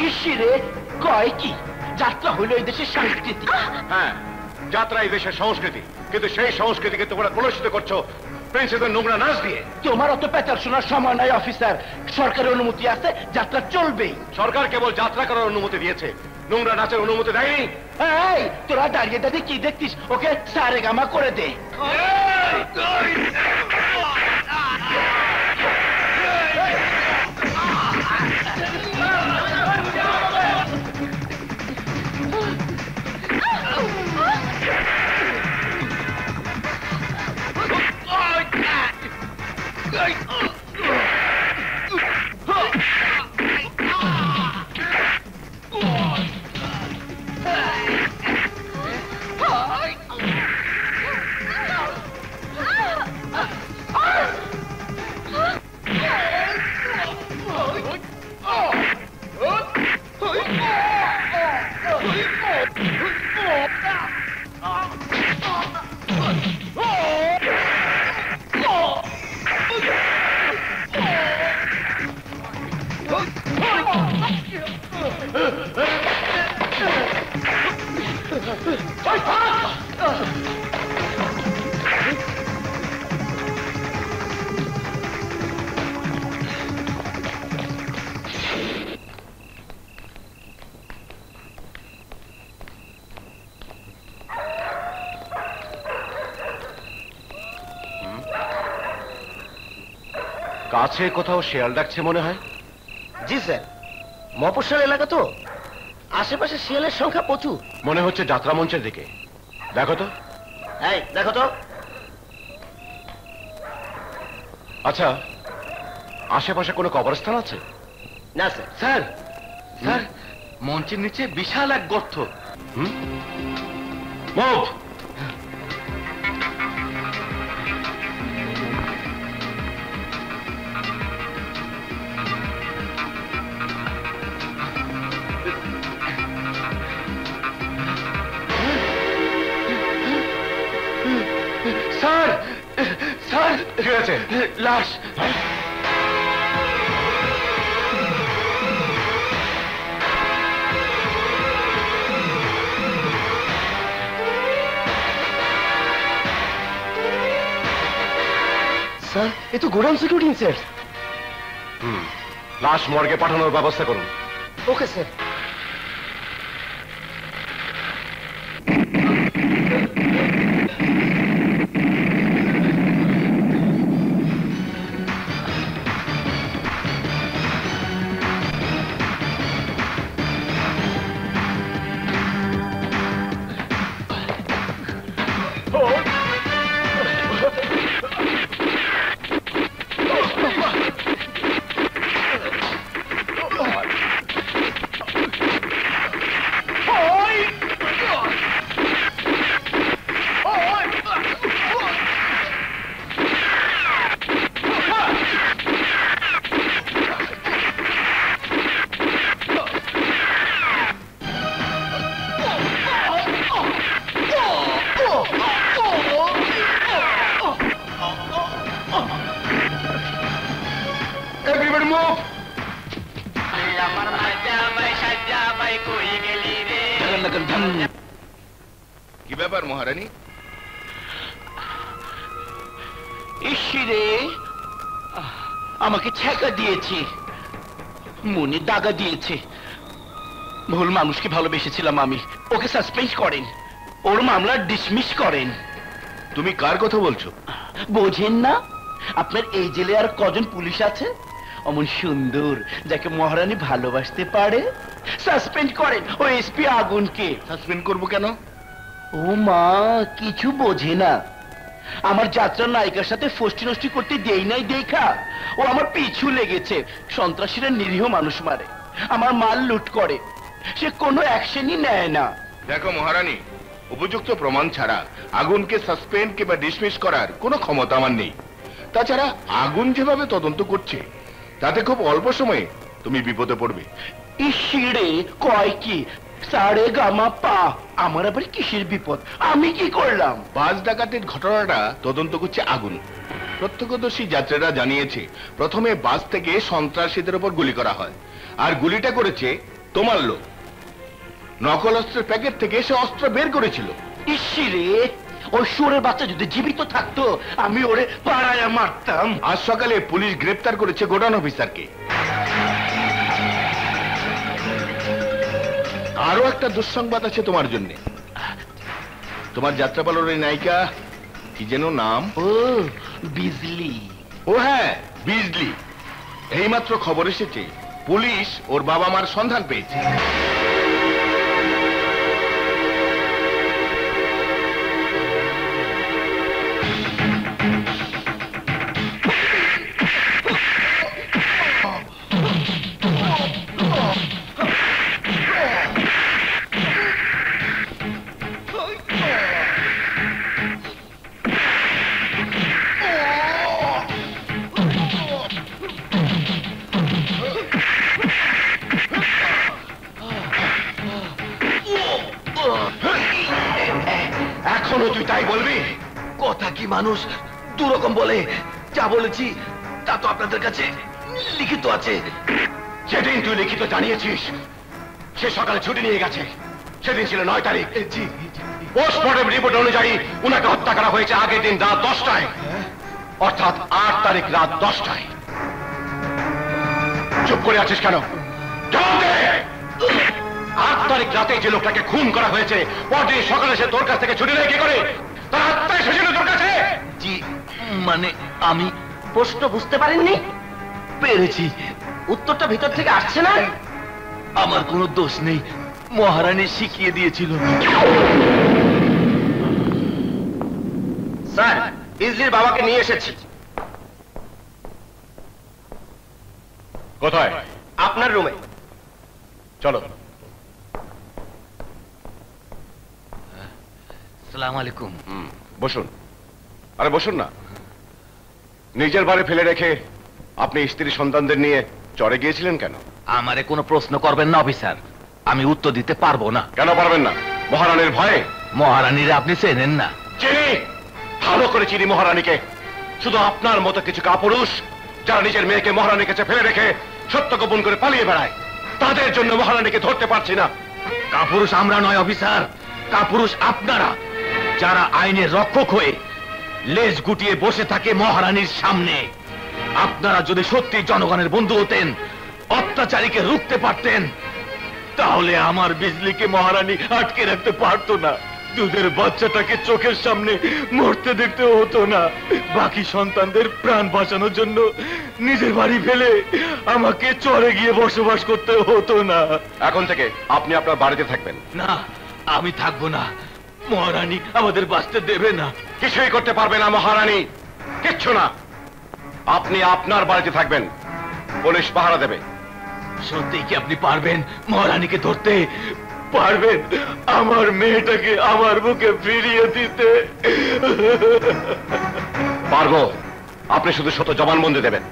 ইসিরে কয় কি যাত্রা হইল এই দেশের সংস্কৃতি। হ্যাঁ, যাত্রা এই দেশের সংস্কৃতি, কিন্তু সেই সংস্কৃতিকে তোমরা কলুষিত করছো প্রিন্সেসের নোংরা নাচ দিয়ে। তোমার অত পেঁচাল শোনার সময় নাই অফিসার। সরকারের অনুমতি আছে, যাত্রা চলবেই। সরকার কেবল যাত্রা করার অনুমতি দিয়েছে, নোংরা নাচের অনুমতি দেয়নি। এই তোরা দাঁড়িয়ে দাঁড়িয়ে কি দেখতিস? ওকে সারেগামা করে দে। কাছে কোথাও শেয়াল ডাকছে মনে হয়। জি স্যার, মফস্বল এলাকা তো, আশেপাশে শিয়ালের সংখ্যা প্রচুর। মনে হচ্ছে যাত্রা মঞ্চের দিকে। দেখো তো। এই দেখো তো। আচ্ছা, আশেপাশে কোনো কবরস্থান আছে? না স্যার। স্যার, স্যার, মঞ্চের নিচে বিশাল এক গর্ত। মুভ। স্যার, স্যার, কি আছে? লাশ। স্যার, এ তো গোডাউন সিকিউরিটি ইনচার্জ। লাশ মর্গে পাঠানোর ব্যবস্থা করুন। Okay sir. Everybody move! কি ব্যাপার মহারানী? ইসিরে আমাকে ছেঁকা দিয়েছে, মনে দাগা দিয়েছে। ভুল মানুষকে ভালোবেসেছিলাম আমি। ওকে সাসপেন্ড করেন, ওর মামলা ডিসমিস করেন। তুমি কার কথা বলছো? বোঝেন না? আপনার এই জেলে আর কজন পুলিশ আছে অমন সুন্দর যাকে মহারানী ভালোবাসতে পারে? সাসপেন্ড করেন ও এসপি আগুনকে। সাসপেন্ড করবো কেন? ও মা, কিছু বোঝে না। আমার যাত্রার নায়িকার সাথে ফষ্টি নষ্টি করতে দেই নাই দেখা ও আমার পিছু লেগেছে। সন্ত্রাসীরা নিরীহ মানুষ মারে, আমার মাল লুট করে, সে কোনো অ্যাকশনই নেয় না। দেখো মহারানী, উপযুক্ত প্রমাণ ছাড়া আগুনকে সাসপেন্ড কিংবা ডিসমিস করার কোনো ক্ষমতা আমার নেই। তাছাড়া আগুন যেভাবে তদন্ত করছে তাতে খুব অল্প সময়ে তুমি বিপদে পড়বে। ইসিরে কয় কি সারে গামা পা, আমার আবার কিসের বিপদ? আমি কি করলাম? বাস ডাকাতির ঘটনাটা তদন্ত করছে আগুন। প্রত্যক্ষদর্শী যাত্রীরা জানিয়েছে প্রথমে বাস থেকে সন্ত্রাসীদের উপর গুলি করা হয়, আর গুলিটা করেছে তোমার লোক নকল অস্ত্রের প্যাকেট থেকে এসে অস্ত্র বের করেছিল। ইসিরে, ওই শুয়োরের বাচ্চা যদি জীবিত থাকতো আমি ওরে পাড়ায় মারতাম। আজ সকালে পুলিশ গ্রেপ্তার করেছে গোডাউন অফিসারকে। আরো একটা দুঃসংবাদ আছে তোমার জন্য। তোমার যাত্রাপালার ওই নায়িকা কি যেন নাম? ও বিজলি। ও হ্যাঁ, বিজলি। এইমাত্র খবর এসেছে পুলিশ ওর বাবা মার সন্ধান পেয়েছে। এখনো তুই তাই বলবি? কথা কি মানুষ দুরকম বলে? যা বলেছি তা তো আপনাদের কাছে লিখিত আছে। যেদিন তুই লিখিত জানিয়েছিস সে সকালে ছুটি নিয়ে গেছে, সেদিন ছিল 9 তারিখ। পোস্টমর্টম রিপোর্ট অনুযায়ী উনাকে হত্যা করা হয়েছে আগের দিন রাত 10টায়, অর্থাৎ 8 তারিখ রাত 10টায়। চুপ করে আছিস কেন? জবাব দে। 8 তারিখ রাতে যে লোকটাকে খুন করা হয়েছে পরদিন সকালে সে তোর কাছ থেকে ছুটি নেয় কি করে? তার আত্মা এসেছিল তোর কাছে? জি, মানে আমি প্রশ্ন বুঝতে পারেননি? পেরেছি। উত্তরটা ভিতর থেকে আসছে না? আমার কোনো দোষ নেই, মহারানী শিখিয়ে দিয়েছিল। স্যার, বিজলির বাবাকে নিয়ে এসেছি। কোথায়? আপনার রুমে। চলো। সালাম আলাইকুম। বসুন। আরে বসুন না। নিজের বাড়ি ফেলে রেখে আপনি স্ত্রী সন্তানদের নিয়ে চড়ে গিয়েছিলেন কেন? আমারে কোনো প্রশ্ন করবেন না অফিসার, আমি উত্তর দিতে পারবো না। কেন পারবেন না? মহারানীর ভয়ে? মহারানীরা আপনি চেনেন না। চিনি, ভালো করে চিনি মহারানীকে। শুধু আপনার মতো কিছু কাপুরুষ যারা নিজের মেয়েকে মহারানীর কাছে ফেলে রেখে সত্য গোপন করে পালিয়ে বেড়ায়, তাদের জন্য মহারানীকে ধরতে পারছি না। কাপুরুষ আমরা নয় অফিসার, কাপুরুষ আপনারা, যারা আইনের রক্ষক হয়ে লেজ গুটিয়ে বসে থাকে মহারানীর সামনে। আপনারা যদি সত্যি জনগণের বন্ধু হতেন, অত্যাচারীকে রুখতে পারতেন, তাহলে আমার বিজলিকে মহারানী আটকে রাখতে পারতো না। দুধের বাচ্চাটাকে চোখের সামনে মরতে দেখতে হতো না। বাকি সন্তানদের প্রাণ বাঁচানোর জন্য নিজের বাড়ি ফেলে আমাকে চরে গিয়ে বসবাস করতে হতো না। এখন থেকে আপনি আপনার বাড়িতে থাকবেন। না, আমি থাকবো না। মহারানী আমাদের বাঁচতে দেবে না। কিছুই করতে পারবে না মহারানী, কিচ্ছু না। আপনি আপনার বাড়িতে থাকবেন, পুলিশ পাহারা দেবে। সত্যি কি আপনি পারবেন মহারানীকে ধরতে? পারবেন আমার মেয়েটাকে আমার বুকে ফিরিয়ে দিতে? পারবো, আপনি শুধু শত জবানবন্দি দেবেন।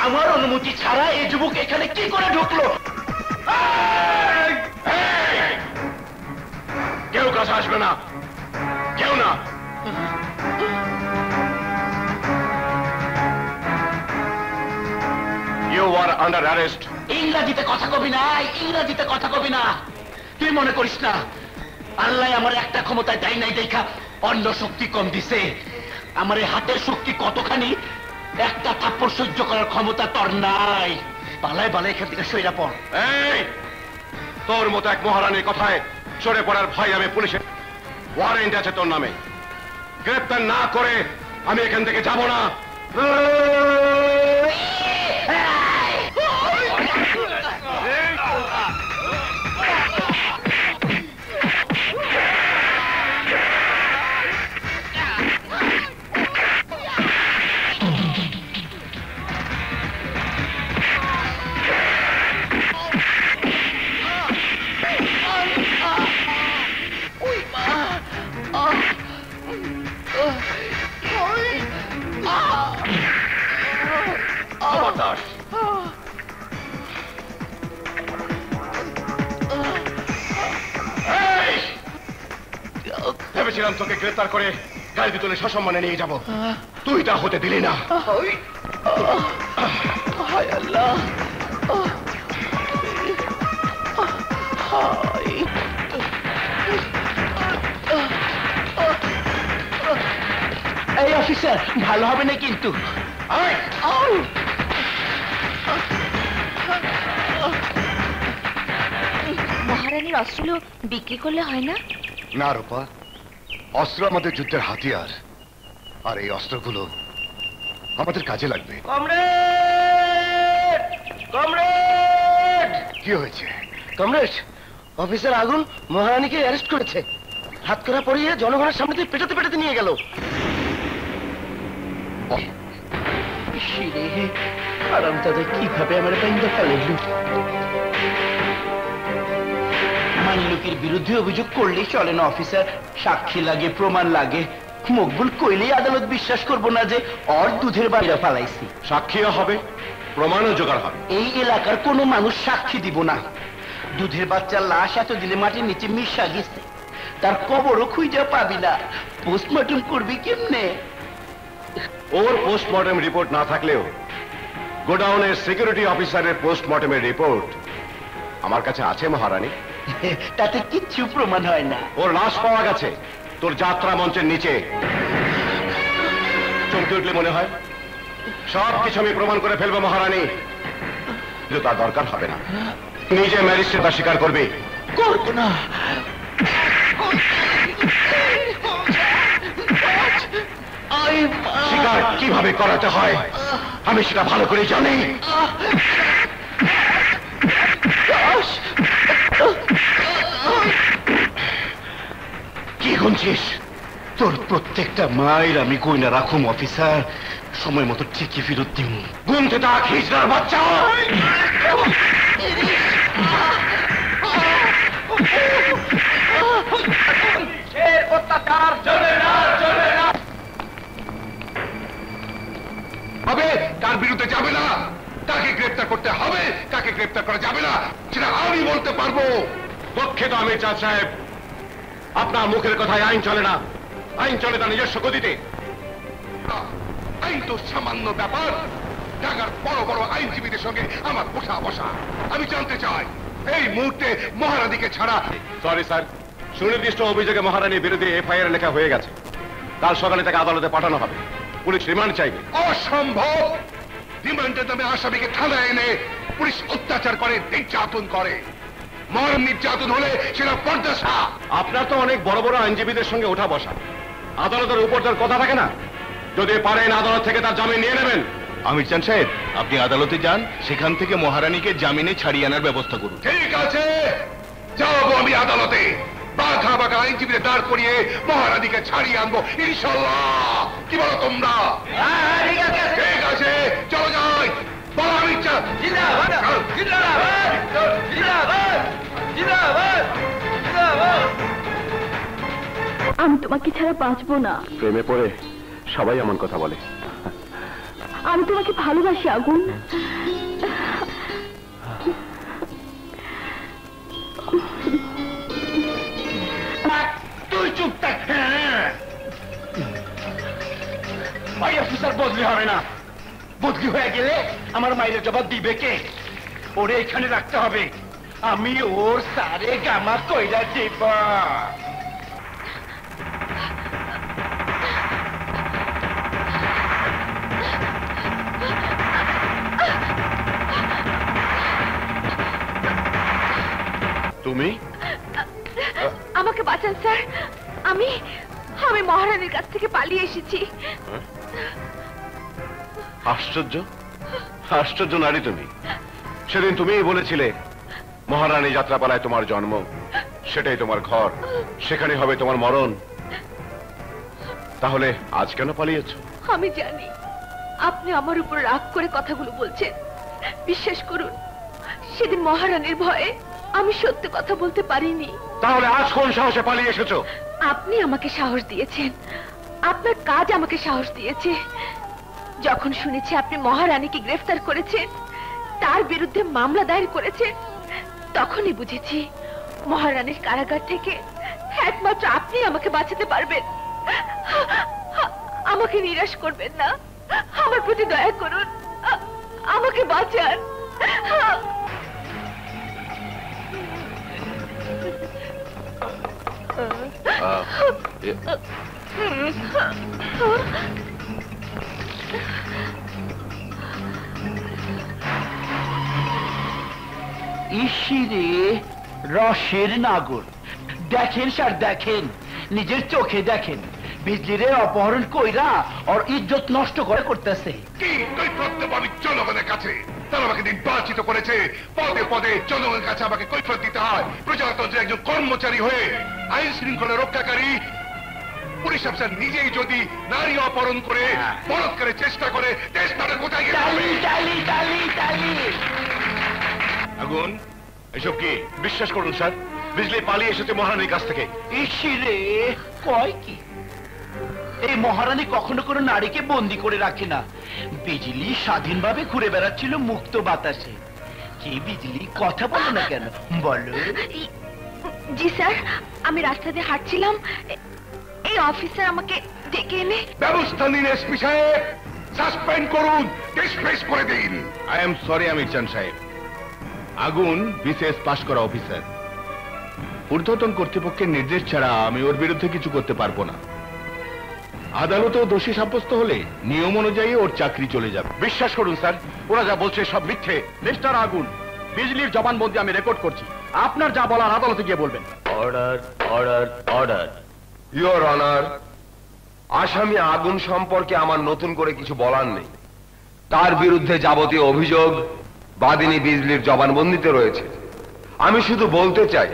আমার অনুমতি ছাড়া এই যুবক এখানে কি করে ঢুকলো? কেউ কাছে আসবে না, কেউ না। You are under arrest. ইংরাজিতে কথা কবি না, ইংরাজিতে কথা কবি না। তুই মনে করিস না আল্লাহ আমার একটা ক্ষমতায় দেয় নাই দেখা অন্য শক্তি কম দিছে? আমার এই হাতের শক্তি কতখানি, একটা থাপ্পড় সহ্য করার ক্ষমতা তোর নাই। পালায় পালায় এখান থেকে সইরা পড়। এই, তোর মতো এক মহারানীর কথায় সরে পড়ার ভয় আমি পুলিশের ওয়ারেন্ট আছে তোর নামে। গ্রেপ্তার না করে আমি এখান থেকে যাব না। বলেছিলাম তোকে গ্রেফতার করে গাড়িতে তুলে সসম্মানে নিয়ে যাব, তুই তা হতে দিলি না। হায় আল্লাহ, এই অফিসার ভালো হবে না কিন্তু। মহারানীর অস্ত্রগুলো বিক্রি করলে হয় না? না রূপা, অস্ত্র আমাদের যুদ্ধের হাতিয়ার, আর এই অস্ত্রগুলো আমাদের কাজে লাগবে। Comrade, comrade! কি হয়েছে? কমরেড, অফিসার আগুন মহারানীকে অ্যারেস্ট করেছে, হাত করা পরিয়ে জনগণের সামনে দিয়ে পেটাতে পেটাতে নিয়ে গেল। আরাম দাদা কিভাবে আমার বাইন্দা ফেলেন? মাল্লুকের বিরুদ্ধে অভিযোগ করলেই চলে না অফিসার, সাক্ষী লাগে, প্রমাণ লাগে। মকবুল কইলেই আদালত বিশ্বাস করবো না যে ওর দুধের বাইরে ফালাইছি। সাক্ষীও হবে, প্রমাণও জোগাড় হবে। এই এলাকার কোনো মানুষ সাক্ষী দিব না। দুধের বাচ্চার লাশ এতদিনে মাটির নিচে মিশা গেছে, তার কবরও খুঁজে পাবি না। পোস্টমর্টম করবি কেমনে? ওর পোস্টমর্টম রিপোর্ট না থাকলেও গোডাউনের সিকিউরিটি অফিসারের পোস্টমর্টমের রিপোর্ট আমার কাছে আছে মহারানী। তাতে কিচ্ছু প্রমাণ হয় না। ওর লাশ পাওয়া গেছে তোর যাত্রা মঞ্চের নিচে। চমকে উঠলে মনে হয় সব কিছু আমি প্রমাণ করে ফেলবো মহারানী, কিন্তু তার দরকার হবে না। নিজে ম্যাজিস্ট্রেট তা স্বীকার করবে। করবো না। স্বীকার কিভাবে করাতে হয় আমি সেটা ভালো করে জানি। কি গুনছিস? তোর প্রত্যেকটা মায়ের আমি কইনা রাখুম অফিসার, সময় মতো ঠিকই ফেরত দিব। গুনতে তা খিচড়ার বাচ্চা। অত্যাচার চলে না, চলে না। হবে তার বিরুদ্ধে যাবে না, তাকে গ্রেফতার করতে হবে, তাকে গ্রেফতার করা যাবে না সেটা আমি বলতে পারবো। দুঃখিত আমির চাঁদ সাহেব, আপনার মুখের কথায় আইন চলে না, আইন চলে তার নিজস্ব গতিতে। আইন তো সামান্য ব্যাপার, ঢাকার বড় বড় আইনজীবীদের সঙ্গে আমার বসা বসা। আমি জানতে চাই এই মুহূর্তে মহারানীকে ছাড়া। সরি স্যার, সুনির্দিষ্ট অভিযোগে মহারানীর বিরুদ্ধে এফআইআর লেখা হয়ে গেছে। কাল সকালে তাকে আদালতে পাঠানো হবে, পুলিশ রিমান্ড চাইবে। অসম্ভব! রিমান্ডের নামে আসামিকে থানায় এনে পুলিশ অত্যাচার করে, নির্যাতন করে। মরণ নির্যাতন হলে সেটা পর্দাসা। আপনার তো অনেক বড় বড় আইনজীবীদের সঙ্গে ওঠা বসা, আদালতের উপর তার কথা থাকে না? যদি পারেন আদালত থেকে তার জামিন নিয়ে নেবেন। আমির চাঁদ সাহেব, আপনি আদালতে যান, সেখান থেকে মহারানীকে জামিনে ছাড়িয়ে আনার ব্যবস্থা করুন। ঠিক আছে, যাবো আমি আদালতে, বাঘা বাঘা আইনজীবীদের দাঁড় করিয়ে মহারানীকে ছাড়িয়ে আনবো ইনশাল্লাহ। কি বলো তোমরা? ঠিক আছে, চলো যাই। বলো আমির চাঁদ। আমি তোমাকে ছাড়া বাঁচবো না। প্রেমে পড়ে সবাই এমন কথা বলে। আমি তোমাকে ভালোবাসি আগুন। তুই চুপ থাক। ভাই অফিসার বদলি হবে না, বদলি হয়ে গেলে আমার মায়ের জবাব দিবে কে? ওরে এখানে রাখতে হবে, আমি ওর সারে গামা কইরা দিব। তুমি? আমাকে বাঁচান স্যার, আমি মহারানীর কাছ থেকে পালিয়ে এসেছি। আশ্চর্য, আশ্চর্য নারী তুমি। সেদিন তুমিই বলেছিলে মহারানী যাত্রাপালায় তোমার জন্ম, সেটাই তোমার ঘর, সেখানে হবে তোমার মরণ। তাহলে আজ কেন পালিয়েছো? আমি জানি আপনি আমার উপর রাগ করে কথাগুলো বলছেন। বিশ্বাস করুন, সেদিন মহারানীর ভয়ে আমি সত্যি কথা বলতে পারিনি। তাহলে আজ কোন সাহসে পালিয়ে এসেছো? আপনি আমাকে সাহস দিয়েছেন, আপনার কাজ আমাকে সাহস দিয়েছে। যখন শুনেছি আপনি মহারানীকে গ্রেফতার করেছেন, তার বিরুদ্ধে মামলা দায়ের করেছেন, তখনই বুঝেছি মহারানীর কারাগার থেকে একমাত্র আপনি আমাকে বাঁচাতে পারবেন। আমাকে নিরাশ করবেন না, আমার প্রতি দয়া করুন, আমাকে বাঁচান। ইসিরে রসের নাগর, দেখেন স্যার দেখেন, নিজের চোখে দেখেন বিজলিরে অপহরণ কইরা ওর ইজ্জত নষ্ট করে করতেছে। কি কৈফিয়ত দেব আমি জনগণের কাছে? তারা আমাকে নির্বাচিত করেছে, পদে পদে জনগণের কাছে আমাকে কৈফিয়ত দিতে হয়। প্রজাতন্ত্রের একজন কর্মচারী হয়ে আইন শৃঙ্খলা রক্ষাকারী পুলিশ অফিসার নিজেই যদি নারী অপহরণ করে বলৎকারের চেষ্টা করে, দেশ তাদের কোথায় গেলে হবে? আগুন, এসব কি? বিশ্বাস করুন স্যার, বিজলি পালিয়ে এসেছে মহারানীর কাছ থেকে। ইসিরে কয় কি? এই মহারানী কখনো কোনো নারীকে বন্দি করে রাখে না। বিজলি স্বাধীনভাবে ঘুরে বেড়াচ্ছিল মুক্ত বাতাসে। কি বিজলি কথা বলো না কেন, বলো। জি স্যার, আমি রাস্তা দিয়ে হাঁটছিলাম, এই অফিসার আমাকে ডেকে এনে। ব্যবস্থা নিন এসপি সাহেব, সাসপেন্ড করুন, ডিসমিস করে দিন। আই এম সরি আমির চান সাহেব, আগুন বিসিএস পাশ করা অফিসার। ঊর্ধ্বতন কর্তৃপক্ষের নির্দেশ ছাড়া আমি ওর বিরুদ্ধে কিছু করতে পারবো না। আদালতেও দোষী সাব্যস্ত হলে নিয়ম অনুযায়ী ওর চাকরি চলে যাবে। বিশ্বাস করুন স্যার, ওরা যা বলছে সব মিথ্যে। মিস্টার আগুন, বিজলির জবানবন্দি আমি রেকর্ড করছি, আপনার যা বলার আদালতে গিয়ে বলবেন। Order order order. Your honour, আসামি আগুন সম্পর্কে আমার নতুন করে কিছু বলার নেই। তার বিরুদ্ধে যাবতীয় অভিযোগ বাদিনী বিজলির জবানবন্দিতে রয়েছে। আমি শুধু বলতে চাই,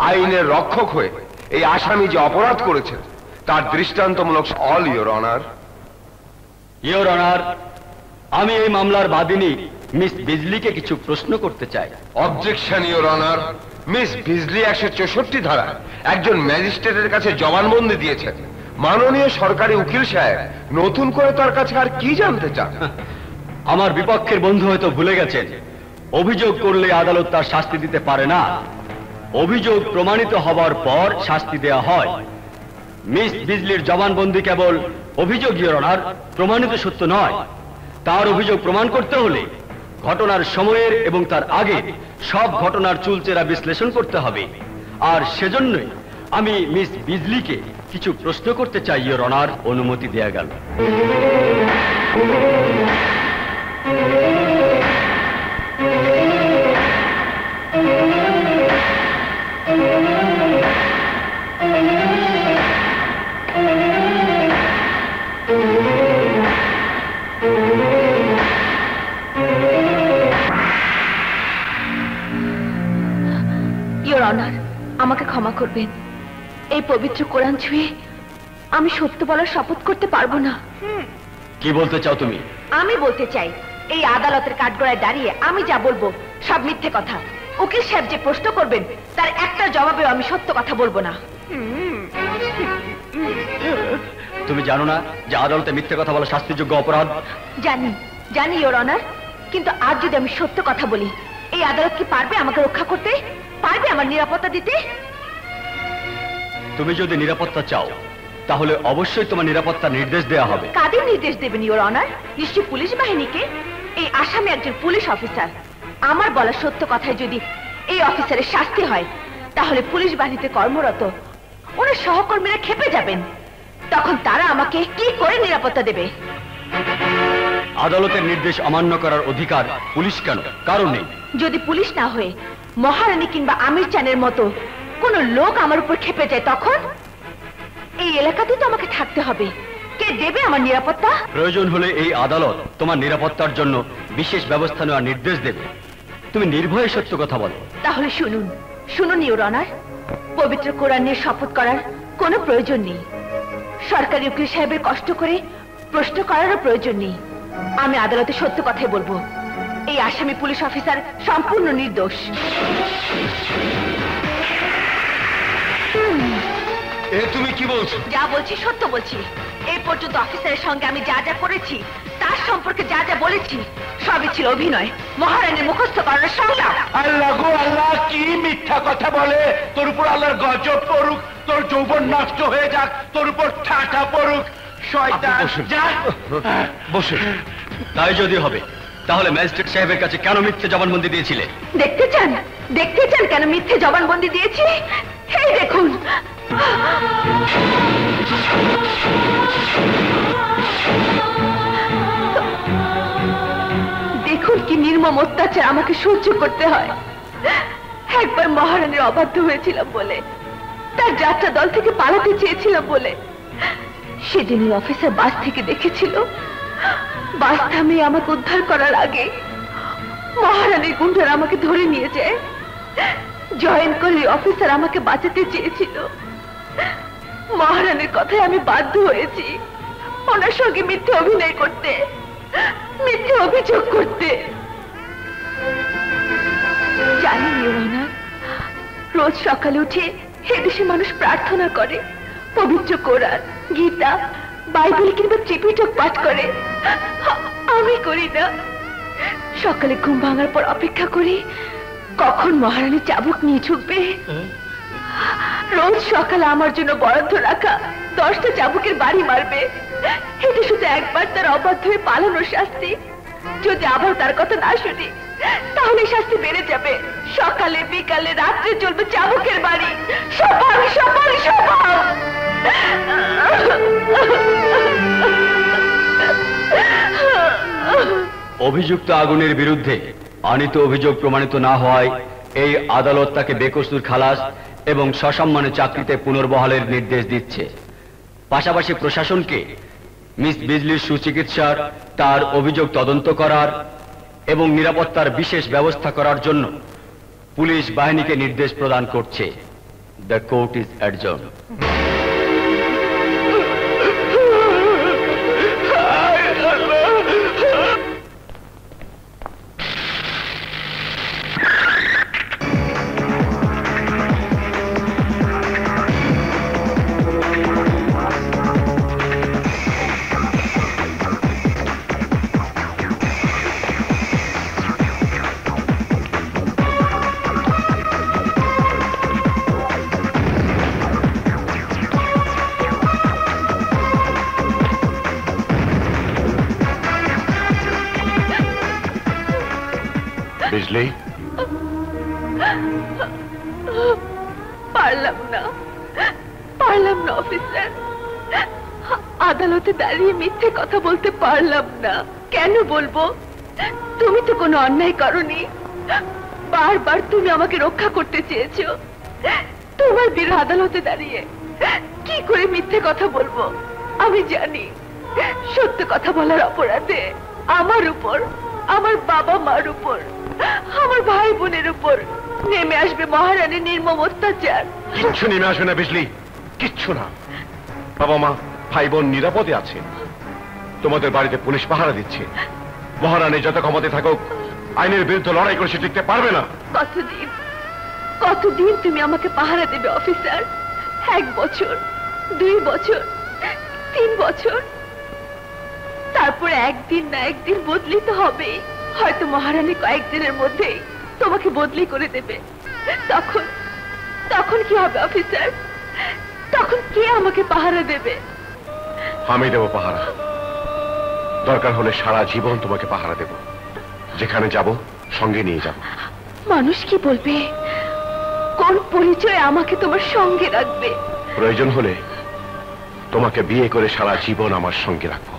আইনের রক্ষক হয়ে এই আসামি যে অপরাধ করেছে তার দৃষ্টান্তমূলক। All your honour. Your honour, আমি এই মামলার বাদিনী মিস বিজলিকে কিছু প্রশ্ন করতে চাই। Objection your honour. মিস বিজলি 164 ধারা একজন ম্যাজিস্ট্রেটের কাছে জবানবন্দি দিয়েছেন। মাননীয় সরকারি উকিল সাহেব নতুন করে তার কাছে আর কি জানতে চান? আমার বিপক্ষের বন্ধু হয়তো ভুলে গেছেন, অভিযোগ করলে আদালত তার শাস্তি দিতে পারে না, অভিযোগ প্রমাণিত হবার পর শাস্তি দেয়া হয়। মিস বিজলির জবানবন্দি কেবল অভিযোগ ইওর অনার, প্রমাণিত সত্য নয়। তার অভিযোগ প্রমাণ করতে হলে ঘটনার সময়ের এবং তার আগে সব ঘটনার চুলচেরা বিশ্লেষণ করতে হবে। আর সেজন্যই আমি মিস বিজলিকে কিছু প্রশ্ন করতে চাই ইওর অনার। অনুমতি দেয়া গেল। ইওর অনার, আমাকে ক্ষমা করবেন। এই পবিত্র কোরআন ছুঁয়ে আমি সত্য বলার শপথ করতে পারবো না। কি বলতে চাও তুমি? আমি বলতে চাই, এই আদালতের কাঠগড়ায় দাঁড়িয়ে আমি যা বলবো সব মিথ্যে কথা। উকিল সাহেব যে প্রশ্ন করবেন তার একটা জবাবেও আমি সত্য কথা বলবো না। তুমি জানো না যে আদালতে মিথ্যে কথা বলা শাস্তিযোগ্য অপরাধ? জানি, জানি ইওর অনার, কিন্তু আজ যদি আমি সত্য কথা বলি, এই আদালত কি পারবে আমাকে রক্ষা করতে? পারবে আমার নিরাপত্তা দিতে? তুমি যদি নিরাপত্তা চাও তাহলে অবশ্যই তোমার নিরাপত্তার নির্দেশ দেওয়া হবে। কাদের নির্দেশ দেবেন ইওর অনার? নিশ্চয়ই পুলিশ বাহিনীকে। এই আসামি একজন পুলিশ অফিসার। আমার বলা সত্য কথায় যদি এই অফিসারের শাস্তি হয়, তাহলে পুলিশ বাহিনীতে কর্মরত ওনার সহকর্মীরা ক্ষেপে যাবেন। তখন তারা আমাকে কি করে নিরাপত্তা দেবে? আদালতের নির্দেশ অমান্য করার অধিকার পুলিশ কেন? কারণ নেই। যদি পুলিশ না হয়ে মহারানী কিংবা আমির চানের মতো কোন লোক আমার উপর ক্ষেপে যায়, তখন এই এলাকাতে তো আমাকে থাকতে হবে। কে দেবে আমার নিরাপত্তা? প্রয়োজন হলে এই আদালত তোমার নিরাপত্তার জন্য বিশেষ ব্যবস্থা নেওয়ার নির্দেশ দেবে। তুমি নির্ভয়ে সত্য কথা বলো। তাহলে শুনুন, শুনুন ইওর অনার, পবিত্র কোরআন নিয়ে শপথ করার কোনো প্রয়োজন নেই। সরকারি উকিল সাহেবের কষ্ট করে প্রশ্ন করারও প্রয়োজন নেই। আমি আদালতে সত্য কথাই বলবো। এই আসামি পুলিশ অফিসার সম্পূর্ণ নির্দোষ। তুমি কি বলছো? যা বলছি সত্য বলছি। এই পর্যন্ত অফিসারের সঙ্গে আমি যা যা করেছি তার লাশ সম্পর্কে যা যা বলেছি সবই ছিল অভিনয়, মহারানীর মুখস্থ করার সংলাপ। আল্লাহ গো আল্লাহ, কি মিথ্যা কথা বলে! তোর উপর আল্লাহর গজব পড়ুক, তোর যৌবন নষ্ট হয়ে যাক, তোর উপর ঠাটা পড়ুক, শয়তান! যা বসে। তাই যদি হবে তাহলে ম্যাজিস্ট্রেট সাহেবের কাছে কেন মিথ্যে জবানবন্দি দিয়েছিলে? দেখতে চান কেন মিথ্যে জবানবন্দি দিয়েছি? এই দেখুন। দেখুন কি নির্মম অত্যাচার আমাকে সহ্য করতে হয়। একবার মহারানীর অবাধ্য হয়েছিলাম বলে, তার যাত্রা দল থেকে পালাতে চেয়েছিলাম বলে, সেদিনই অফিসার বাস থেকে দেখেছিল। বাস থামিয়ে আমাকে উদ্ধার করার আগে মহারানীর গুন্ডারা আমাকে ধরে নিয়ে যায়। জয়েন করে অফিসার আমাকে বাঁচাতে চেয়েছিল। মহারানীর কথায় আমি বাধ্য হয়েছি ওনার সঙ্গে মিথ্যে অভিনয় করতে, মিথ্যে অভিযোগ করতে। জানি না, রোজ সকালে উঠে এদেশে মানুষ প্রার্থনা করে, পবিত্র কোরআন, গীতা, বাইবেল কিংবা ত্রিপিটক পাঠ করে। আমি করি না। সকালে ঘুম ভাঙার পর অপেক্ষা করি কখন মহারানী চাবুক নিয়ে ঢুকবে। রোজ সকালে আমার জন্য বরাদ্দ রাখা 10টা চাবুকের বাড়ি মারবে। এটা শুধু একবার তার অবাধ্য হয়ে পালানোর শাস্তি। যদি আবার তার কথা না শুনি তাহলে শাস্তি বেড়ে যাবে। সকালে বিকালে রাত্রে চলবে চাবুকের বাড়ি। সবার সবার সবার। অভিযুক্ত আগুনের বিরুদ্ধে আনিত অভিযোগ প্রমাণিত না হওয়ায় এই আদালত তাকে বেকসুর খালাস এবং সসম্মানে চাকরিতে পুনর্বহালের নির্দেশ দিচ্ছে। পাশাপাশি প্রশাসনকে মিস বিজলির সুচিকিৎসার, তার অভিযোগ তদন্ত করার এবং নিরাপত্তার বিশেষ ব্যবস্থা করার জন্য পুলিশ বাহিনীকে নির্দেশ প্রদান করছে। The court is adjourned. Bijli, পারলাম না অফিসার। আদালতে দাঁড়িয়ে মিথ্যে কথা বলতে পারলাম না। কেন বলবো? তুমি তো কোনো অন্যায় করনি। বারবার তুমি আমাকে রক্ষা করতে চেয়েছো। তোমার বিরুদ্ধে আদালতে দাঁড়িয়ে কি করে মিথ্যে কথা বলবো? আমি জানি সত্য কথা বলার অপরাধে আমার উপর, আমার বাবা মার উপর, আমার ভাই বোনের উপর নেমে আসবে মহারানীর নির্মম অত্যাচার। কিচ্ছু নেমে আসবে না বিজলি, কিচ্ছু না। বাবা মা ভাই বোন নিরাপদে আছে। তোমাদের বাড়িতে পুলিশ পাহারা দিচ্ছে। মহারানী যত ক্ষমতায় থাকুক আইনের বিরুদ্ধে লড়াই করে সে টিকতে পারবে না। কতদিন তুমি আমাকে পাহারা দেবে অফিসার? 1 বছর, 2 বছর, 3 বছর? তারপরে একদিন না একদিন বদলি তো হবে। হয়তো মহারানী কয়েকদিনের মধ্যেই তোমাকে বদলি করে দেবে। তখন কি হবে অফিসার? তখন কে আমাকে পাহারা দেবে? আমি দেব পাহারা। দরকার হলে সারা জীবন তোমাকে পাহারা দেব। যেখানে যাব সঙ্গে নিয়ে যাব। মানুষ কি বলবে? কোন পরিচয়ে আমাকে তোমার সঙ্গে রাখবে? প্রয়োজন হলে তোমাকে বিয়ে করে সারা জীবন আমার সঙ্গে রাখবো।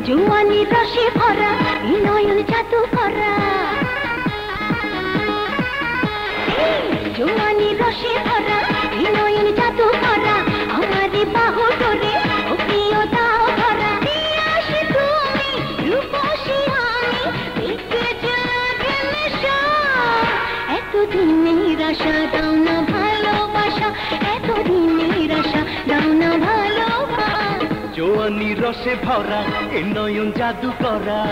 জোয়ানি রসে ভরা এই নয়ন জাদু করা, জোয়ানি রসে ভরা এই নয়ন জাদু করা, আমারে বাহু ধরে ও প্রিয় দাও ধরা। আসে তুমি রূপসী আমি দেখতে জাগে নেশা, এতদিনের আশা দাও না ভালোবাসা, এতদিনের আশা দাও না ভালোবাসা। জোয়ানি রসে ভরা এ নয়ন জাদু করা,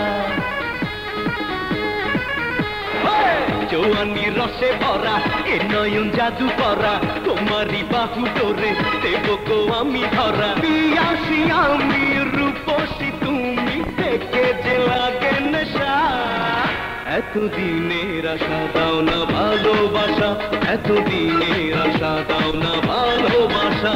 জোয়ানি রসে ভরা এ নয়ন জাদু করা তোমারই বাহু ডোরে দেব গো আমি ধরা পিয়াসি আমি রূপসী তুমি দেখে যে লাগে নেশা এতদিনের আশা দাও না ভালোবাসা এতদিনের আশা দাও না ভালোবাসা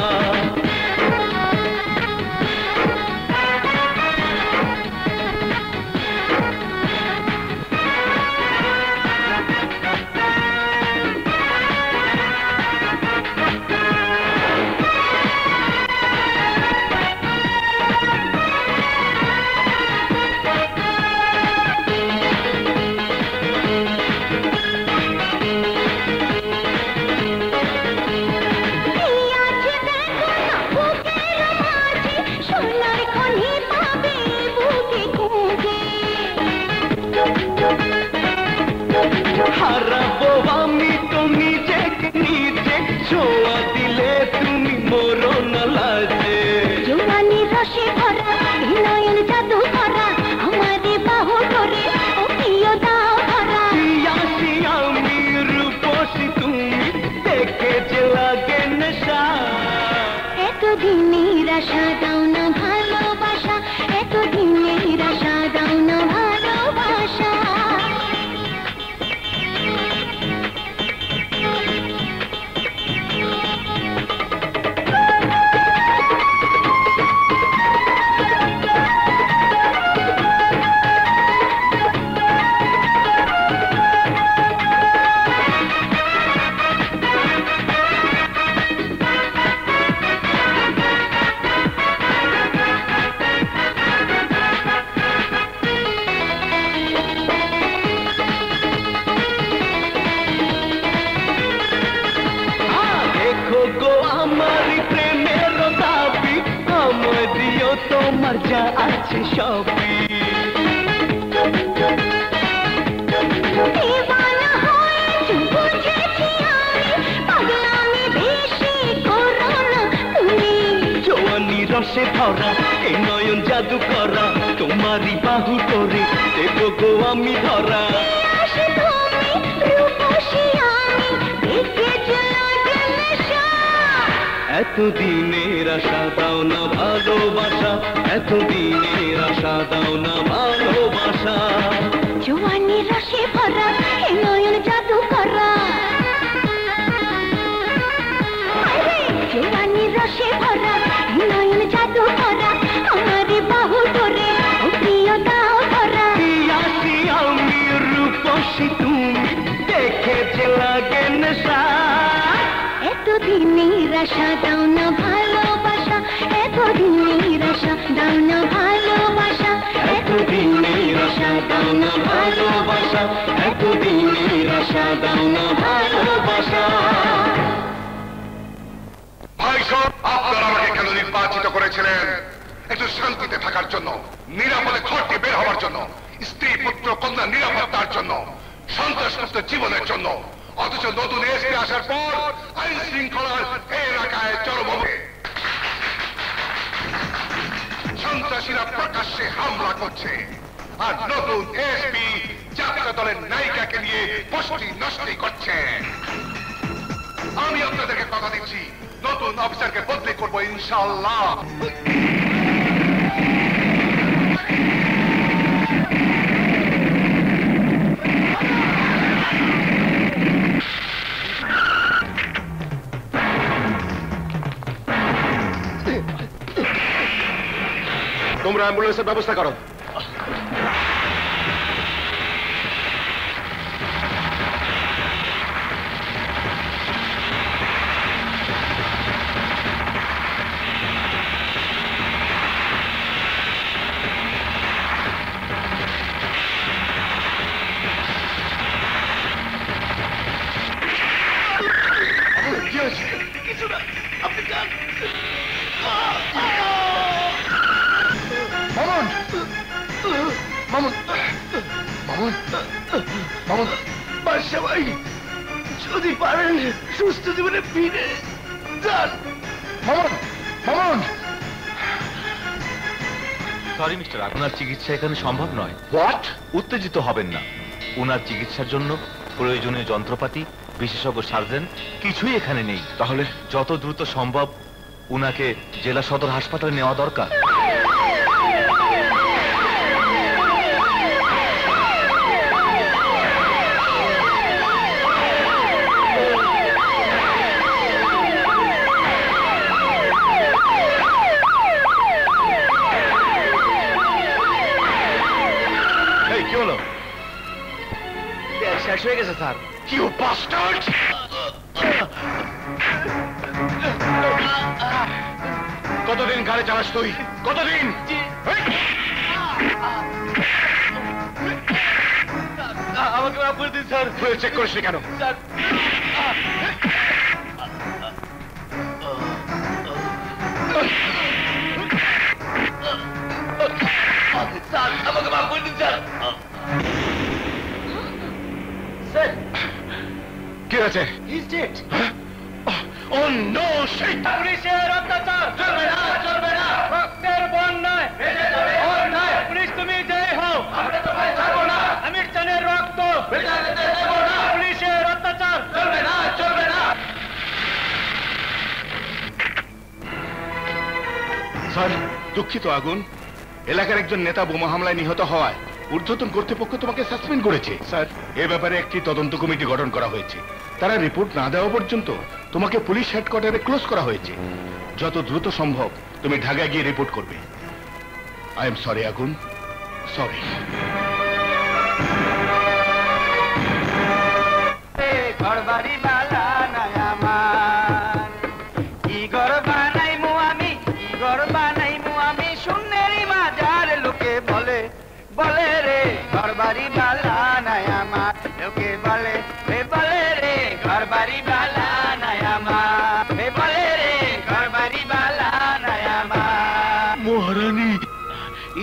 হারাবো আমি তো নিজেকে নিজে ছোঁয়া দিলে তুমি মরো না লাজে জোয়ানি রসে ভরা নয়ন জাদু করা আমারে বাহু ধরে ও প্রিয় দাও ধরা পিয়াসি আমি রূপসী তুমি দেখে যে লাগে নেশা এতদিনের আশা দাও না ভালোবাসা এতদিনের আশা দাও না ভালোবাসা দেখো গো আমার প্রেমের দাবি আমার দিও তোমার যা আছে সবই দিওয়ানা হয়েছি বুঝেছি আমি পাগলামি বেশি করো না তুমি জোয়ানি রসে ভরা এই নয়ন জাদু করা তোমারই বাহু করে দেব গো আমি ধরা পিয়াসি তুমি রূপসী আমি দেখে যে লাগে নেশা এতদিনের আশা দাও না ভালোবাসা এতদিনের আশা দাও না ভালোবাসা জোয়ানি রসে ভরা এ নয়ন জাদু করা জোয়ানি রসে ভরা এ নয়ন জাদু করা আমারে বাহু ধরে ও প্রিয় দাও ধরা পিয়াসি আমি রূপসী তুমি দেখে যে লাগে নেশা এতদিনের আশা দাও না ভালোবাসা এতদিনের আশা দাও না ভালোবাসা এতদিনের আশা দাও না ভালোবাসা এতদিনের আশা দাও না ভালোবাসা ভাই সব আপনারা আমাকে কেন নির্বাচিত করেছিলেন একটু শান্তিতে থাকার জন্য নিরাপদে ঘর থেকে বের হওয়ার জন্য স্ত্রী পুত্র কন্যা নিরাপত্তার জন্য সন্ত্রাসমুক্ত জীবনের জন্য অথচ নতুন এসপি আসার পর আইন শৃঙ্খলার এই এলাকায় চরম হবে সন্ত্রাসীরা প্রকাশ্যে হামলা করছে আর নতুন এসপি যাত্রা দলের নায়িকাকে নিয়ে বস্তি নষ্টি করছে আমি আপনাদেরকে কথা দিচ্ছি নতুন অফিসারকে বদলি করবো ইনশাআল্লাহ তোমরা অ্যাম্বুলেন্সের ব্যবস্থা করো কিছু না আপনি যান মামুন মামুন মামুন মামুন বাদশা ভাই যদি পারেন সুস্থ জীবনে ফিরে যান মামুন মামুন সরি মিস্টার আপনার চিকিৎসা এখানে সম্ভব নয় হোয়াট উত্তেজিত হবেন না উনার চিকিৎসার জন্য প্রয়োজনীয় যন্ত্রপাতি, বিশেষজ্ঞ সার্জন কিছুই এখানে নেই। তাহলে যত দ্রুত সম্ভব উনাকে জেলা সদর হাসপাতালে নেওয়া দরকার। কি হলো? শেষ হয়ে গেছে স্যার। You bastard! কতদিন গাড়ি চালাস তুই? কতদিন? আমাকে মাফ করে দিন স্যার। চেক করিসনি কেন? স্যার স্যার আমাকে মাফ করে দিন স্যার। স্যার কি আছে? He's dead. Oh no, shit! পুলিশের অত্যাচার চলবে না, চলবে না। রক্তের বন্যায় বেঁচে যাবে, অন্যায় পুলিশ তুমি জয় হও। আমরা তো ভাই ছাড়বো না। আমির খানের রক্ত বেঁচে যেতে দেবো না। পুলিশের অত্যাচার চলবে না, চলবে না। স্যার, দুঃখিত আগুন। এলাকার একজন নেতা বোমা হামলায় নিহত হওয়ায় ঊর্ধ্বতন কর্তৃপক্ষ তোমাকে সাসপেন্ড করেছে। স্যার, এ ব্যাপারে একটি তদন্ত কমিটি গঠন করা হয়েছে। তারা রিপোর্ট না দেওয়া পর্যন্ত তোমাকে পুলিশ হেডকোয়ার্টারে ক্লোজ করা হয়েছে। যত দ্রুত সম্ভব তুমি ঢাকায় গিয়ে রিপোর্ট করবে। আই এম সরি আগুন, সরি। ঘরবাড়ি বালা নাই আমার, কি ঘর বানাইমু আমি, কি ঘর বানাইমু আমি, শূন্যেরই মাজার লোকে বলে বলে রে ঘরবাড়ি বালা নাই আমার, লোকে বলে রে ঘরবাড়ি বালা নাই আমার, বলে রে ঘরবাড়ি বালা নাই আমার। মহারানী,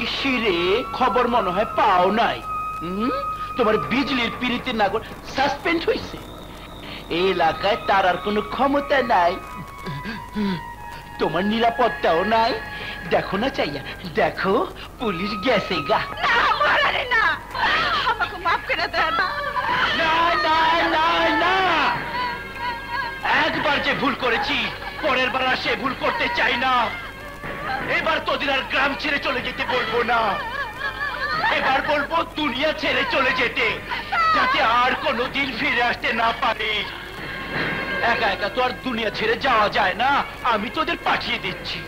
ইসিরে খবর মনে হয় পাও নাই। তোমার বিজলির পিড়িতে নাগর সাসপেন্ড হয়েছে। এই এলাকায় তার আর কোনো ক্ষমতা নাই, তোমার নিরাপত্তাও নাই। দেখো না চাইয়া, দেখো পুলিশ গেছে গা। না মহারানী না, আমাকে মাফ করে দেন না। না না না না, একবার যে ভুল করেছি পরের বার আর সে ভুল করতে চাই না। এবার তোদের আর গ্রাম ছেড়ে চলে যেতে বলবো না, এবার বলবো দুনিয়া ছেড়ে চলে যেতে, যাতে আর কোনোদিন ফিরে আসতে না পারে। একা একা তো আর দুনিয়া ছেড়ে যাওয়া যায় না, আমি তোদের পাঠিয়ে দিচ্ছি।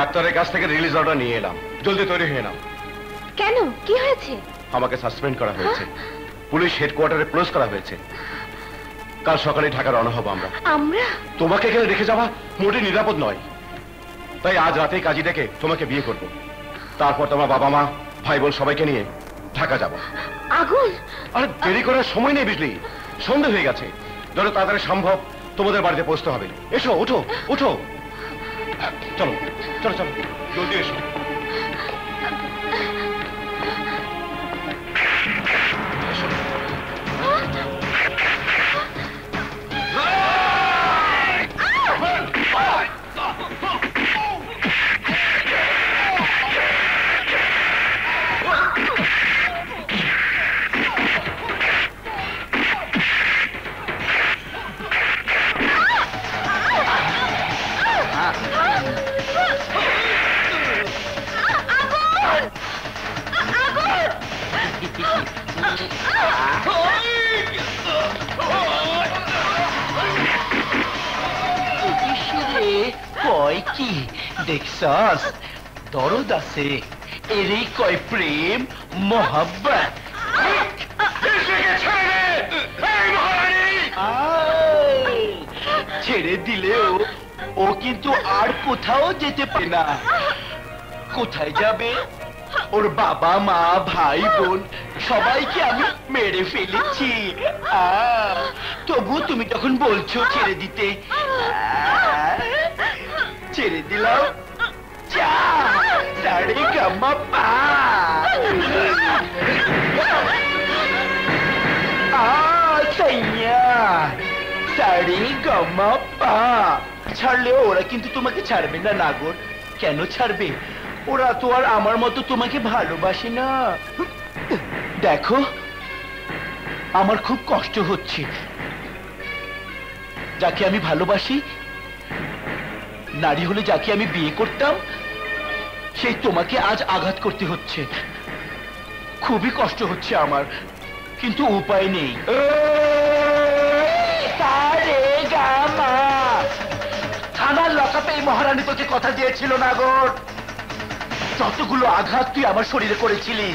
ডাক্তারের কাছ থেকে রিলিজ অর্ডার নিয়ে এলাম, জলদি তৈরি হয়ে নাও। কেন, কি হয়েছে? আমাকে সাসপেন্ড করা হয়েছে, পুলিশ হেডকোয়ার্টারে ক্লোজ করা হয়েছে। কাল সকালে ঢাকা রওনা হবো আমরা। আমরা? তোমাকে এখানে রেখে যাওয়া মোটেই নিরাপদ নয়, তাই আজ রাতেই কাজী ডেকে তোমাকে বিয়ে করব। তারপর তোমার বাবা মা ভাই বোন সবাইকে নিয়ে ঢাকা যাব। আগুন! আরে দেরি করার সময় নেই বুঝলি, সন্ধ্যা হয়ে গেছে। যত তাড়াতাড়ি সম্ভব তোমাদের বাড়িতে পৌঁছতে হবে। এসো, ওঠো ওঠো, চলো চলো চলো, জলদি এসো। কয় কি দেখছস, দরদ আছে, এরই কয় প্রেম মোহাব্বত। ছেড়ে দিলেও ও কিন্তু আর কোথাও যেতে পারে না। কোথায় যাবে? ওর বাবা মা ভাই বোন সবাইকে আমি মেরে ফেলেছি। তবু তুমি যখন বলছো ছেড়ে দিতে, ছেড়ে দিলাম। যা সাড়ে গাম্মা পা সাড়ে গাম্মা পা। ছাড়লেও ওরা কিন্তু তোমাকে ছাড়বে না নাগর। কেন ছাড়বে? ওরা তো আর আমার মতো তোমাকে ভালোবাসে না। দেখো, আমার খুব কষ্ট হচ্ছে। যাকে আমি ভালোবাসি, নারী হলে যাকে আমি বিয়ে করতাম, সেই তোমাকে আজ আঘাত করতে হচ্ছে। খুবই কষ্ট হচ্ছে আমার, কিন্তু উপায় নেই। থানার লকআপে এই মহারানী তোকে কথা দিয়েছিল নাগর। যতগুলো আঘাত তুই আমার শরীরে করেছিলি,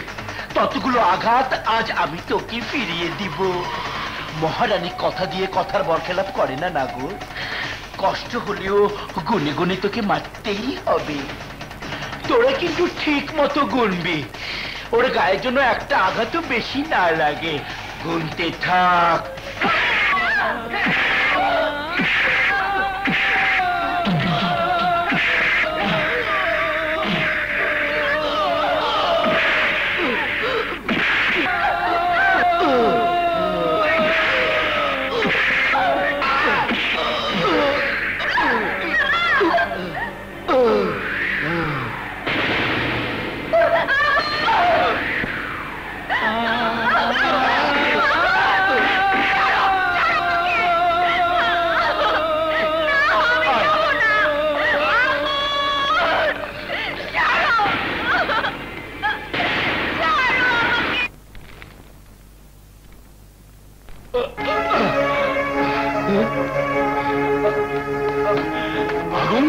ততগুলো আঘাত আজ আমি তোকে ফিরিয়ে দিব। মহারানী কথা দিয়ে কথার বরখেলাপ করে না নাগর। কষ্ট হলেও গুনে গুনে তোকে মারতেই হবে। তোরা কিন্তু ঠিক মতো গুনবি, ওর গায়ের জন্য একটা আঘাতও বেশি না লাগে। গুনতে থাক। আগুন,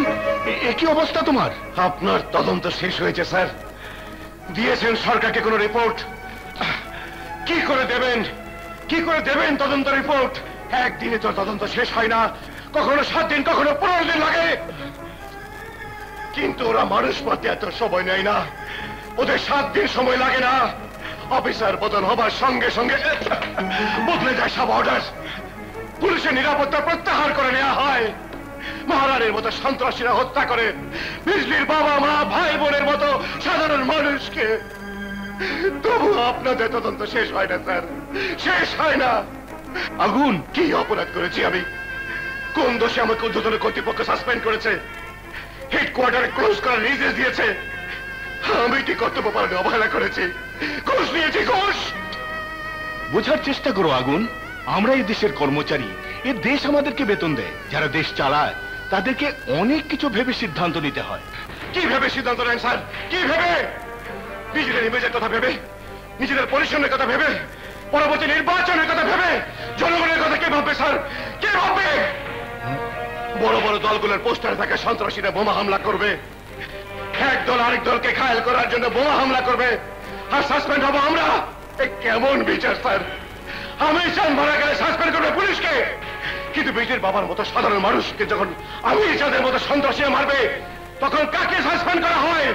কি অবস্থা তোমার? আপনার তদন্ত শেষ হয়েছে স্যার। দিয়েছেন সরকারকে কোনো রিপোর্ট? কি করে দেবেন, কি করে দেবেন তদন্ত রিপোর্ট? একদিনে তো তদন্ত শেষ হয় না, কখনো 7 দিন, কখনো 15 দিন লাগে। কিন্তু ওরা মানুষ মারতে এত সময় নেয় না, ওদের 7 দিন সময় লাগে না। অফিসার বদল হবার সঙ্গে সঙ্গে বদলে যায় সব অর্ডার। পুলিশের নিরাপত্তা প্রত্যাহার করে নেওয়া হয়। মহারানীর মতো সন্ত্রাসীরা হত্যা করে বিজলির বাবা মা ভাই বোনের মতো সাধারণ মানুষকে। তবু আপনাদের তদন্ত শেষ হয় না স্যার, শেষ হয় না। আগুন, কি অপরাধ করেছি আমি? কোন দোষে আমাকে ঊর্ধ্বতন কর্তৃপক্ষ সাসপেন্ড করেছে, হেডকোয়ার্টারে ক্লোজ করার নির্দেশ দিয়েছে? আমি কি কর্তব্য পালনে অবহেলা করেছি? ঘুষ নিয়েছি, ঘুষ। বোঝার চেষ্টা করো আগুন, আমরা এই দেশের কর্মচারী, এ দেশ আমাদেরকে বেতন দেয়। যারা দেশ চালায় তাদেরকে অনেক কিছু ভেবে সিদ্ধান্ত নিতে হয়। কি ভেবে সিদ্ধান্ত নেন স্যার? কি ভেবে? নিজেদের ইমেজের কথা ভেবে, নিজেদের পরিশ্রমের কথা ভেবে, পরবর্তী নির্বাচনের কথা ভেবে, জনগণের কথা কে ভাববে স্যার? কে ভাববে? বড় বড় দলগুলোর পোস্টারে থাকে সন্ত্রাসীরা বোমা হামলা করবে, এক দল আরেক দলকে ঘায়েল করার জন্য বোমা হামলা করবে, আর সাসপেন্ড হবো আমরা? কেমন বিচার স্যার? আমি চান মারা গেলে সাসপেন্ড করবে পুলিশকে, কিন্তু বেটির বাবার মতো সাধারণ মানুষকে যখন আমি যাদের মতো সন্ত্রাসী মারবে, তখন কাকে সাসপেন্ড করা হয়?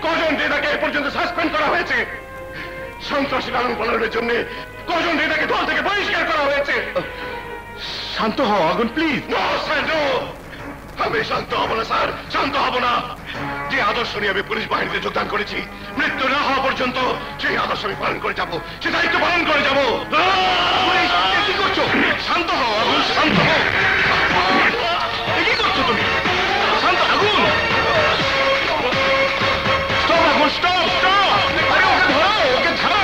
কজন নেতাকে এ পর্যন্ত সাসপেন্ড করা হয়েছে? সন্ত্রাসী লালন পালনের জন্য কজন নেতাকে দল থেকে বহিষ্কার করা হয়েছে? শান্ত হও আগুন, প্লিজ। আমি শান্ত হব না স্যার, শান্ত হব না। যে আদর্শ নিয়ে আমি পুলিশ বাহিনীতে যোগদান করেছি, মৃত্যু না হওয়া পর্যন্ত সেই আদর্শ আমি পালন করে যাব, সে দায়িত্ব পালন করে যাব। কি করছো? শান্ত হও আগুন, শান্ত হও। কি করছো তুমি? শান্ত আগুন, স্টপ আগুন, স্টপ স্টপ। আরে ওকে ধরো, ওকে ধরো।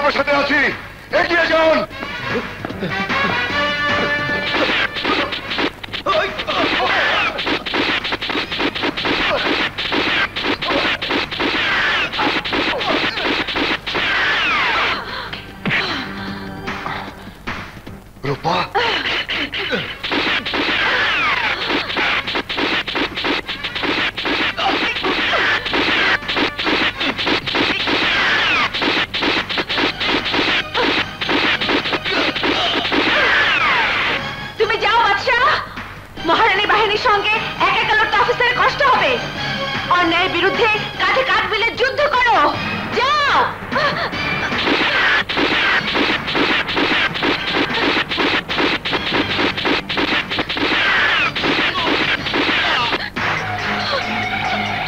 আপনার সাথে আছি, এগিয়ে যান। রূপা, তুমি যাও বাদশা, মহারানী বাহিনীর সঙ্গে এক একা লড়তে অফিসারের কষ্ট হবে। অন্যায়ের বিরুদ্ধে কাঁধে কাঁধ মিলে যুদ্ধ করো, যাও।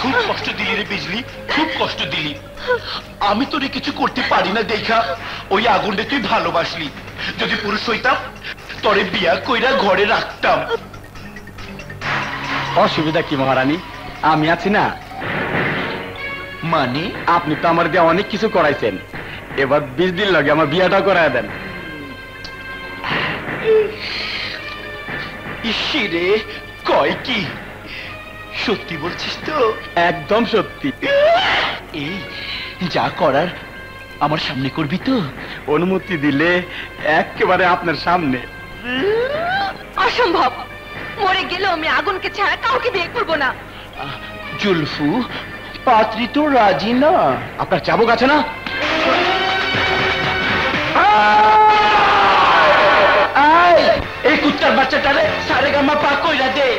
খুব কষ্ট দিলি রে বিজলি, খুব কষ্ট দিলি। আমি তোরে কিছু করতে পারি না দেখা ওই আগুনটা তুই ভালোবাসলি। যদি পুরুষ হইতাম তোরে বিয়া কইরা ঘরে রাখতাম। অসুবিধা কি মহারানী, আমি আছি না। মানে আপনি তো আমার দিয়ে অনেক কিছু করাইছেন, এবার 20 দিন লাগে আমার বিয়াটা করায় দেন। ইসিরে কয় কি, সত্যি বলছিস তো? একদম সত্যি। এই যা করার আমার সামনে করবি তো? অনুমতি দিলে একেবারে আপনার সামনে। অসম্ভব, মরে গেলেও আমি আগুনকে ছাড়া কাউকে বিয়ে করবো না। জুলফু, পাত্রী তো রাজি না। আপনার চাবুক আছে না? এই কুত্তার বাচ্চাটারে সারে গামা পা কইরা দে।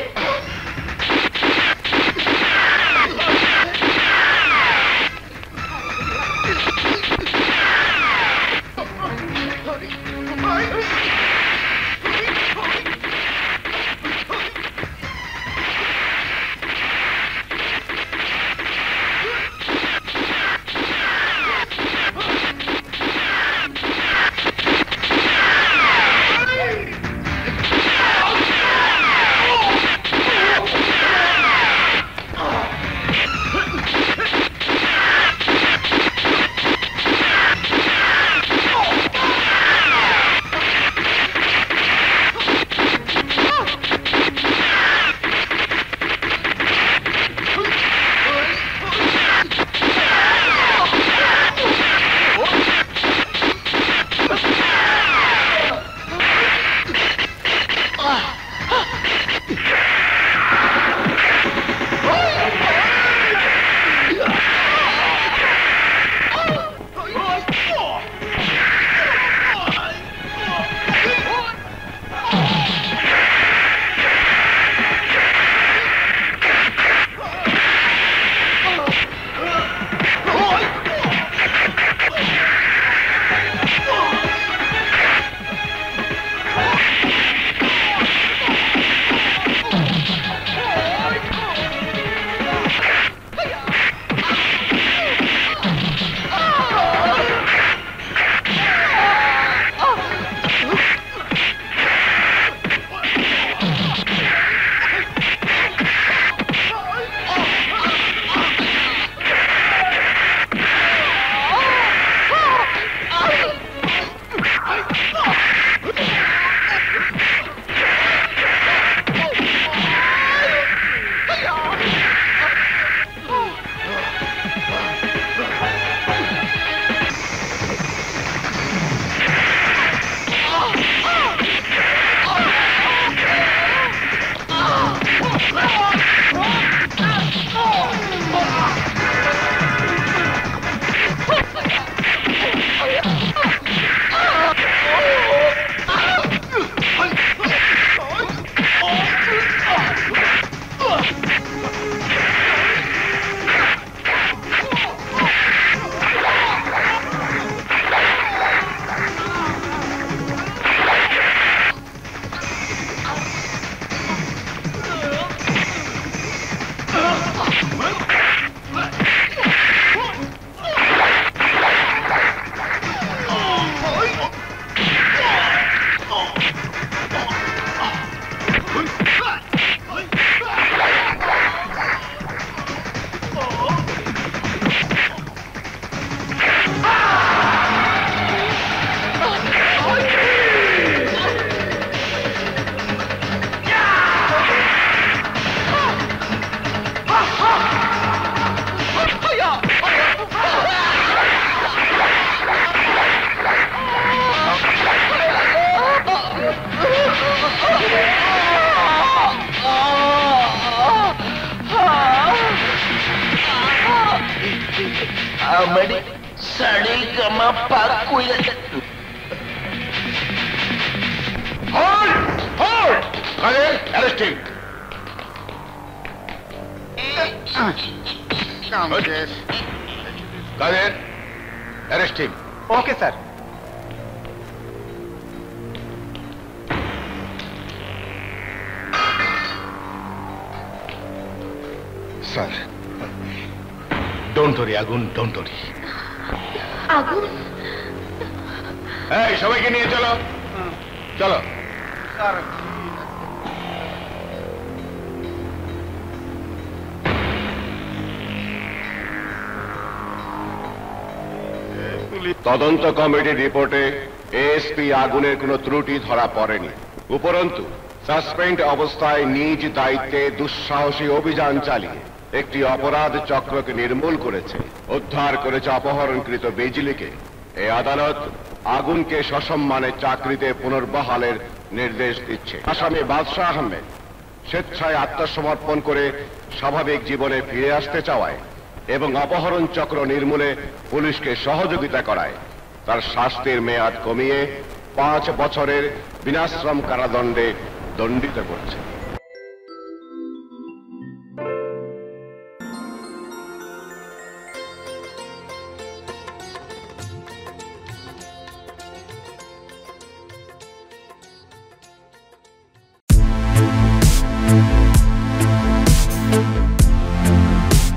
সাড়ে গামা পা কইরা হোল্ড হোল্ড কাদের অ্যারেস্টিং কাদের arresting okay sir. Sir don't worry আগুন, ডোন্ট ওরি। আগুন? এই সবাইকে নিয়ে চলো, চলো। তদন্ত কমিটির রিপোর্টে এএসপি আগুনের কোনো ত্রুটি ধরা পড়েনি। উপরন্তু সাসপেন্ড অবস্থায় নিজ দায়িত্বে দুঃসাহসী অভিযান চালিয়ে একটি অপরাধ চক্রকে নির্মূল করেছে, উদ্ধার করেছে অপহরণকৃত বিজলিকে। এই আদালত আগুনকে সসম্মানে চাকরিতে পুনর্বহালের নির্দেশ দিচ্ছে। আসামি বাদশাহ আহমেদ স্বেচ্ছায় আত্মসমর্পণ করে স্বাভাবিক জীবনে ফিরে আসতে চাওয়ায় এবং অপহরণ চক্র নির্মূলে পুলিশকে সহযোগিতা করায় তার শাস্তির মেয়াদ কমিয়ে 5 বছরের বিনাশ্রম কারাদণ্ডে দণ্ডিত করছে।